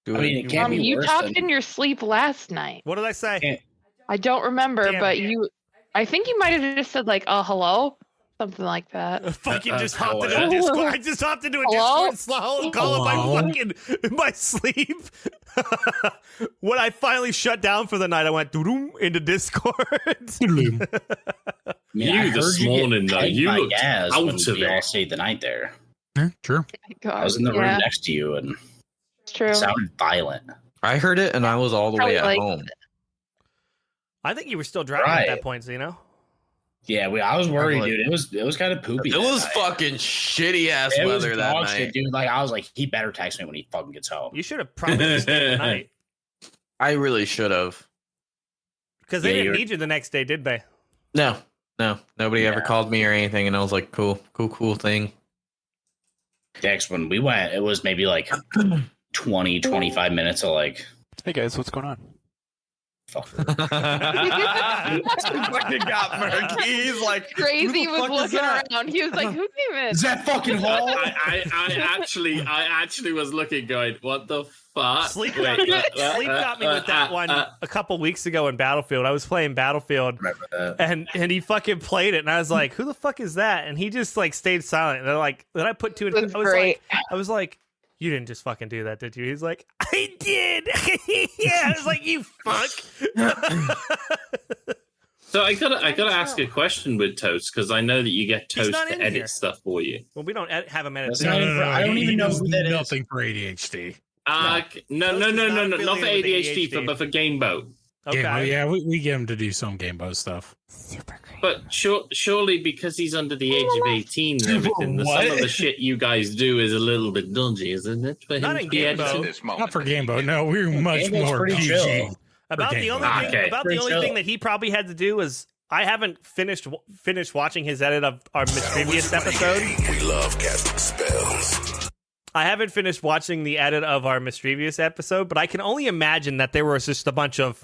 I mean, it can't be You worse talked than... in your sleep last night. What did I say? I don't remember, Damn but it. I think you might have just said like, hello? Something like that. Fucking just hopped into a Discord. I just hopped into a Hello? Discord call in my sleep. When I finally shut down for the night, I went doo-doom into Discord. You this morning, though, you looked out of we all it. stayed the night there. Yeah, true. I was in the room next to you, and it's true. It sounded violent. I heard it, and I was all the way at home. I think you were still driving at that point, Zeno. Yeah, I was worried, dude. It was kind of poopy. It was fucking shitty ass weather that night, shit, dude. Like I was like, he better text me when he fucking gets home. You should have probably stayed the night. I really should have. Because they didn't need you the next day, did they? No. Nobody ever called me or anything, and I was like, cool thing. Next, when we went, it was maybe like 20, 25 minutes of like, hey guys, what's going on? Fuck. Fucking got murky. He's like, Crazy was looking around. He was like, who came in? Is that fucking Hall? I actually was looking, going, what the fuck? Sleep got me with that one a couple weeks ago in Battlefield. I was playing Battlefield, and he fucking played it, and I was like, who the fuck is that? And he just like stayed silent. And they're like, then I put two and two. I was like, you didn't just fucking do that, did you? He's like, I did. Yeah, I was like, you fuck. So I gotta ask a question with Toast, because I know that you get Toast to edit here. stuff for you. Well, we don't have him edit. No. I don't even know who that is. Nothing for ADHD. No, not for ADHD, but for Game Boat. Okay. Yeah, we get him to do some Game Boat stuff. Super great. But surely because he's under the age of 18 and everything, some of the shit you guys do is a little bit dodgy, isn't it? For Not him in to be Game editing? Boat. Not for Game Boat. No, we're much more PG. About the only thing that he probably had to do was I haven't finished watching his edit of our mischievous episode. We love casting spells. I haven't finished watching the edit of our mischievous episode, but I can only imagine that there was just a bunch of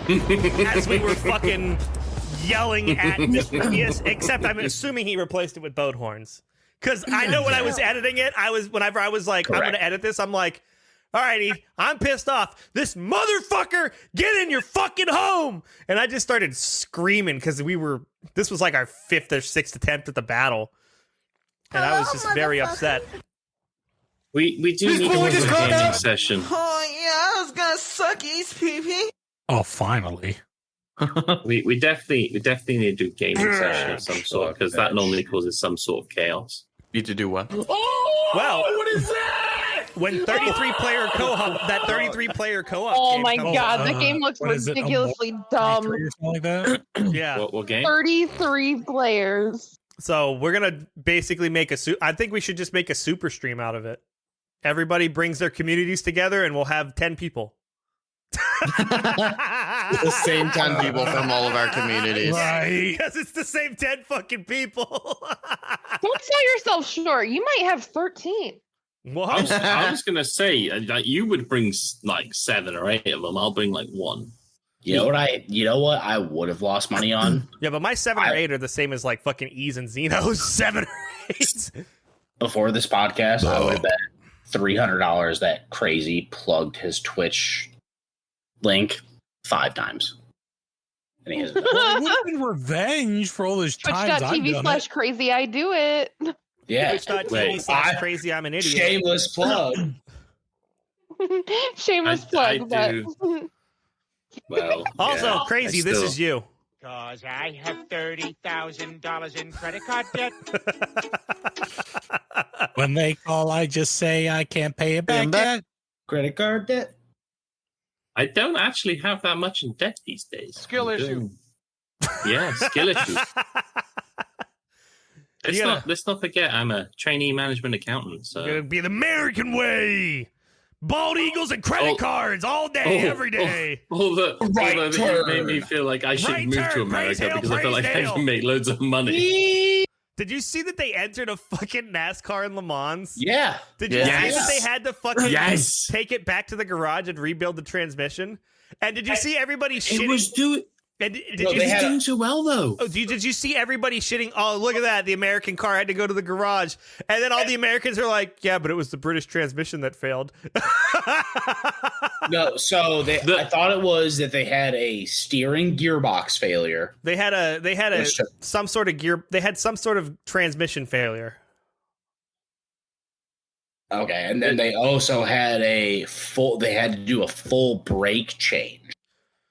as we were fucking yelling at mischievous. Except I'm assuming he replaced it with boat horns, because I know when I was editing it, whenever I was like, correct, I'm going to edit this, I'm like, alrighty, I'm pissed off. This motherfucker, get in your fucking home! And I just started screaming because this was like our 5th or 6th attempt at the battle. And I was just very upset. We do need another gaming session. Oh yeah, I was gonna suck his pee-pee. Oh, finally. we definitely need to do gaming session of some sort, because that normally causes some sort of chaos. Need to do what? Oh, well, what is that? When 33-player co-op, that 33-player co-op. Oh my god, that game looks ridiculously dumb. Or something like that? Yeah. What game? 33 players. So we're gonna basically make I think we should just make a super stream out of it. Everybody brings their communities together, and we'll have 10 people. The same 10 people from all of our communities. Right. Because it's the same 10 fucking people. Don't sell yourself short. You might have 13. What? I was gonna say that you would bring like 7 or 8 of them. I'll bring like 1. You know what I would have lost money on? Yeah, but my 7 or 8 are the same as like fucking Ease and Xeno's 7 or 8. Before this podcast, I would have bet $300 that Crazy plugged his Twitch link 5 times. And he has it would have been revenge for all those times I've done Twitch.tv/crazy, I do it. Yeah. Twitch.tv/crazy, I'm an idiot. Shameless plug. Shameless plug. Well, also, yeah, Crazy, this is you. Cause I have $30,000 in credit card debt. When they call, I just say I can't pay it back yet. Credit card debt? I don't actually have that much in debt these days. Skill issue. Yeah, skill issue. Let's not forget I'm a trainee management accountant. So It's gonna be the American way. Bald eagles and credit cards all day, every day. Although you made me feel like I should move to America because I feel like I can make loads of money. Did you see that they entered a fucking NASCAR in Le Mans? Yeah. Did you see that they had to fucking take it back to the garage and rebuild the transmission? And did you see everybody shitting? It was doing. Did you doing so well though? Oh, did you see everybody shitting? Oh, look at that! The American car had to go to the garage, and then all the Americans are like, "Yeah, but it was the British transmission that failed." No, so I thought it was that they had a steering gearbox failure. They had some sort of transmission failure. Okay, and then they also had they had to do a full brake change,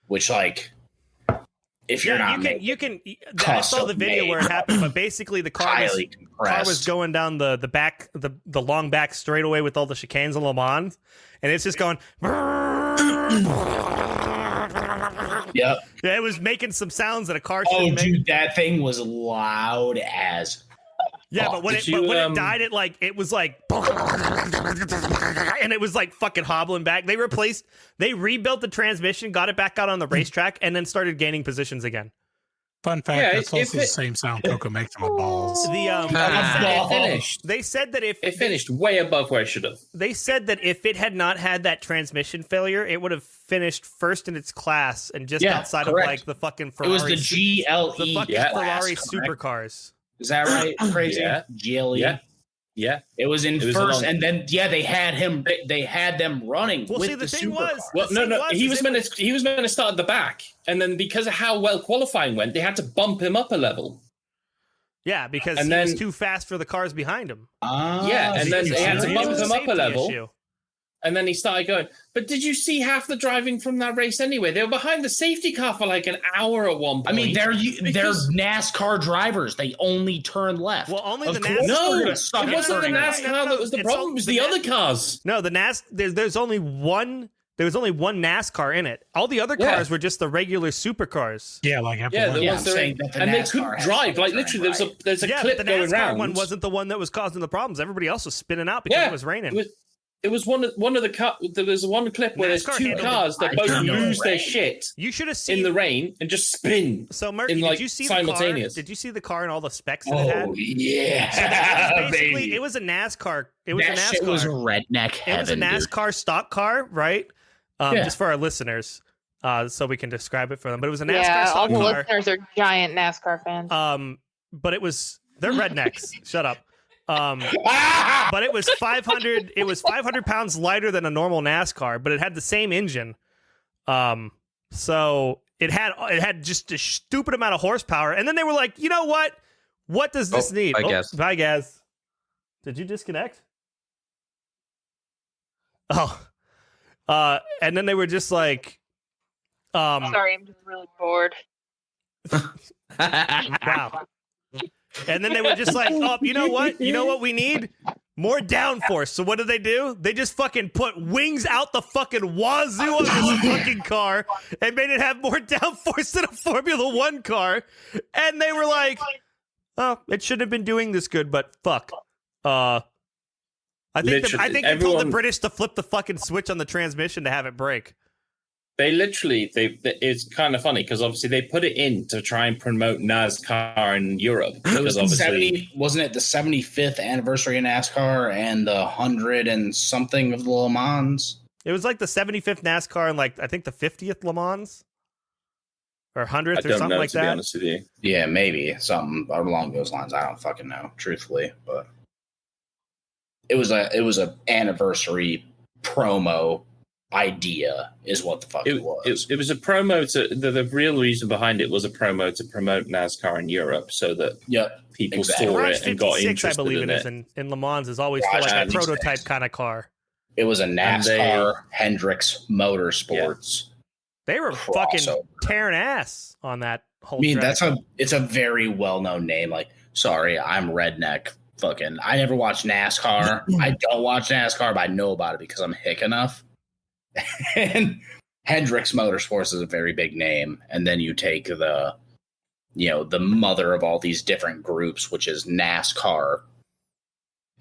which if you're not you can I saw the video where it happened, but basically the car was going down the long back straightaway with all the chicanes in Le Mans, and it's just going. Yep. Yeah, it was making some sounds that a car shouldn't make. Dude, that thing was loud as. Yeah, but when it died, it was like, and it was like fucking hobbling back. They rebuilt the transmission, got it back out on the racetrack, and then started gaining positions again. Fun fact: that's also the same sound Coco makes on my balls. They said that if it finished way above where it should have. They said that if it had not had that transmission failure, it would have finished first in its class and just outside of the fucking Ferrari. It was the GLE, the fucking Ferrari supercars. Is that right? Crazy. GLE. Yeah. It was first, and then they had him. They had them running. Well, with see, the thing supercar. was, well, no. He was meant to start at the back, and then because of how well qualifying went, they had to bump him up a level. Yeah, because he was too fast for the cars behind him. And then they had to bump him up a level. Issue. And then he started going. But did you see half the driving from that race anyway? They were behind the safety car for like an hour at one point. I mean, they're NASCAR drivers. They only turn left. Well, only the NASCAR. No, it wasn't the NASCAR that was the problem. It was the other cars. No, the there's only one. There was only one NASCAR in it. All the other cars were just the regular supercars. Yeah, like and they couldn't drive. Like literally, there's a clip the going NASCAR around. One wasn't the one that was causing the problems. Everybody else was spinning out because it was raining. It was one of the car. There was one clip where there's two cars that both lose their shit. You should have seen in the rain and just spin. So, Murphy, did you see simultaneous? The car? Did you see the car and all the specs that it had? Oh yeah, so basically, it was a NASCAR. It was that a NASCAR. Shit was redneck heaven. It was a NASCAR stock car, right? Just for our listeners, so we can describe it for them. But it was a NASCAR stock car. All the listeners are giant NASCAR fans. But they're rednecks. Shut up. But it was 500. It was 500 pounds lighter than a normal NASCAR, but it had the same engine. So it had just a stupid amount of horsepower. And then they were like, you know what? What does this need? Bye, Gaz. Did you disconnect? Oh. And then they were just like, sorry, I'm just really bored. Wow. And then they were just like, oh, you know what? You know what we need? More downforce. So what did they do? They just fucking put wings out the fucking wazoo on this fucking car and made it have more downforce than a Formula One car. And they were like, oh, it shouldn't have been doing this good, but fuck. I think they told the British to flip the fucking switch on the transmission to have it break. They it's kind of funny because obviously they put it in to try and promote NASCAR in Europe. It was wasn't it the 75th anniversary of NASCAR and the 100 and something of the Le Mans? It was like the 75th NASCAR and I think the 50th Le Mans or 100th or something like that. To be honest with you. Yeah, maybe something along those lines. I don't fucking know, truthfully, but it was a anniversary promo idea is what the fuck it was. It was a promo to the real reason behind it was a promo to promote NASCAR in Europe so that people saw it and got interested. I believe it is in Le Mans is always for like a prototype kind of car. It was a NASCAR Hendrix Motorsports. They were fucking tearing ass on that whole track. It's a very well-known name. Like, sorry, I'm redneck. Fucking I never watched NASCAR. I don't watch NASCAR, but I know about it because I'm hick enough. And Hendrix Motorsports is a very big name, and then you take the mother of all these different groups, which is NASCAR,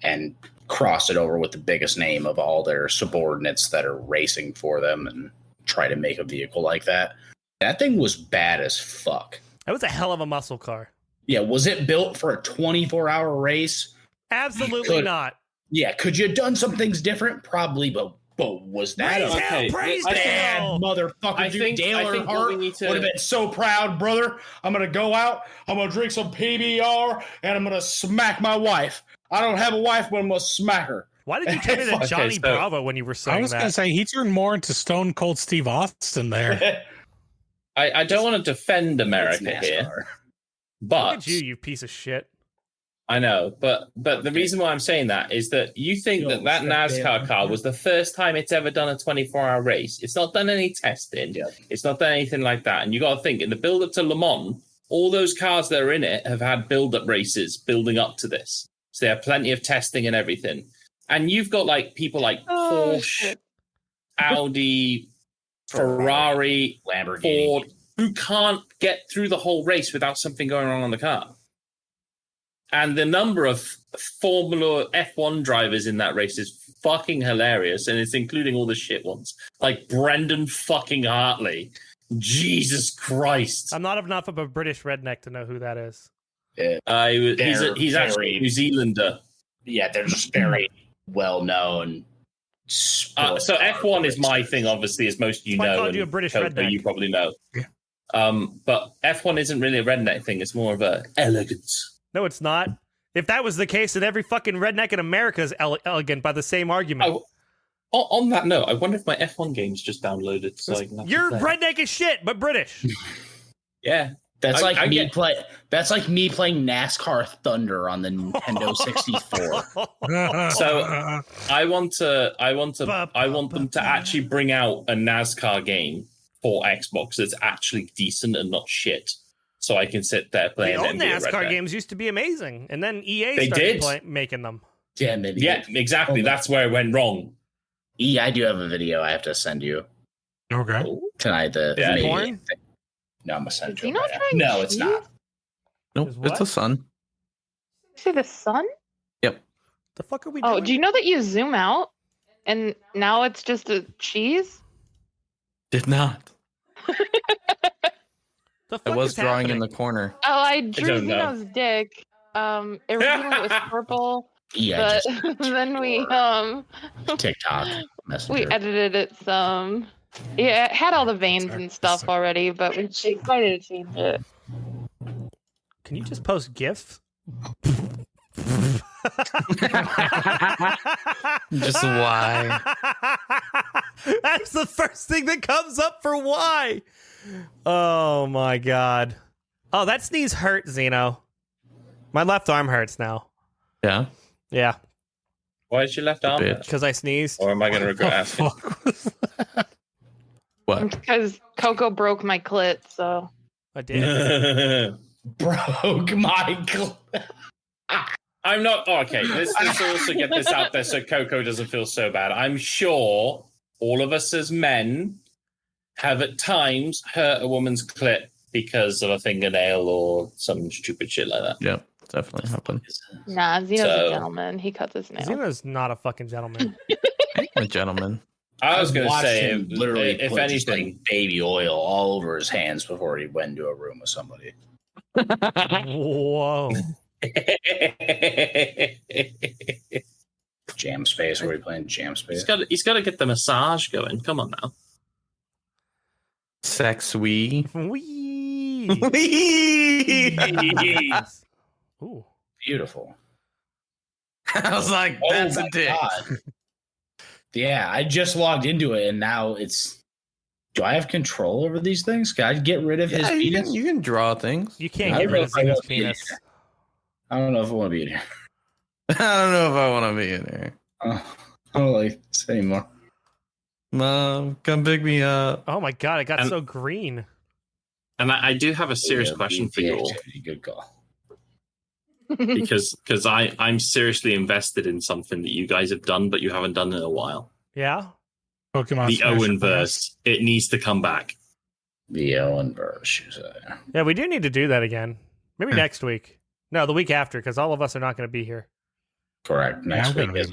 and cross it over with the biggest name of all their subordinates that are racing for them and try to make a vehicle like that. That thing was bad as fuck. That was a hell of a muscle car. Yeah, was it built for a 24-hour race? Absolutely not. Yeah, could you have done some things different? Probably, but was that praise bad hell. motherfucker? I think Dale what we need to- would have been so proud, brother. I'm gonna go out, I'm gonna drink some PBR, and I'm gonna smack my wife. I don't have a wife, but I'm gonna smack her. Why did you turn into Johnny Bravo when you were saying that? I was gonna say he turned more into Stone Cold Steve Austin there. I don't want to defend America here, but Look at you piece of shit. I know, but the reason why I'm saying that is that you think that NASCAR car was the first time it's ever done a 24-hour race. It's not done any testing. Yeah. It's not done anything like that. And you got to think, in the build-up to Le Mans, all those cars that are in it have had build-up races building up to this. So they have plenty of testing and everything. And you've got like people like Porsche, Audi, Ferrari, Lamborghini, Ford, who can't get through the whole race without something going wrong on the car. And the number of Formula F1 drivers in that race is fucking hilarious, and it's including all the shit ones, like Brendan fucking Hartley. Jesus Christ! I'm not enough of a British redneck to know who that is. Yeah, he's actually a New Zealander. Yeah, they're just very well known. So F1 is my thing, obviously, as most of you know. I called you a British redneck. You probably know. Yeah. But F1 isn't really a redneck thing; it's more of a elegance. No, it's not. If that was the case, then every fucking redneck in America is elegant by the same argument. On that note, I wonder if my F1 game's just downloaded. So you're redneck as shit, but British. Yeah, that's like me playing NASCAR Thunder on the Nintendo 64. So I want them to actually bring out a NASCAR game for Xbox that's actually decent and not shit. So I can sit there playing. The old NASCAR games used to be amazing, and then EA they started making them. Yeah, exactly. That's where it went wrong. I do have a video I have to send you. Okay. Tonight, porn? No, I'm gonna send you. No, it's not. Nope, it's the sun. See the sun? Yep. The fuck are we doing? Oh, do you know that you zoom out and now it's just a cheese? Did not. I was drawing in the corner. Oh, I drew Zeno's dick. Originally it was purple. Yeah, but then we TikTok messenger. we edited it some. Yeah, it had all the veins and stuff already, but we decided to change it. Can you just post GIFs? Just why? That's the first thing that comes up for why. Oh my god. Oh, that sneeze hurt, Zeno. My left arm hurts now. Yeah? Yeah. Why is your left arm hurt? Because I sneezed. Or am I going to regret asking? What? Because Coco broke my clit, so. I did. Broke my clit. I'm not... okay, let's also get this out there so Coco doesn't feel so bad. I'm sure all of us as men have at times hurt a woman's clit because of a fingernail or some stupid shit like that. Yeah, definitely happened. Nah, Zeno's a gentleman. He cuts his nails. Zeno's not a fucking gentleman. A gentleman. I was going to say, him literally if put just, anything, like, baby oil all over his hands before he went into a room with somebody. Whoa. Jam Space, are we playing Jam Space? He's got to get the massage going. Come on now. Sex wee. Wee. Ooh. Beautiful. I was like, that's a dick. God. Yeah, I just logged into it and now it's... Do I have control over these things? Can I get rid of his penis? You can draw things. You can't get rid of Zeno's penis. I don't know if I want to be in here. I don't know if I want to be in here. I don't like this anymore. Mom, come pick me up. Oh my god, it got so green. And I do have a serious question for you all. Good call. because I'm seriously invested in something that you guys have done, but you haven't done in a while. Yeah? Pokemon the Owen verse. It needs to come back. The Owen verse. Yeah, we do need to do that again. Maybe next week. No, the week after, because all of us are not going to be here. Correct. Next week is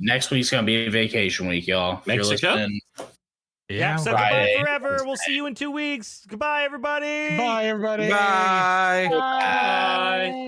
next week's gonna be a vacation week, y'all. Mexico. Yeah. So goodbye forever. We'll see you in 2 weeks. Goodbye, everybody. Goodbye, everybody. Bye. Bye.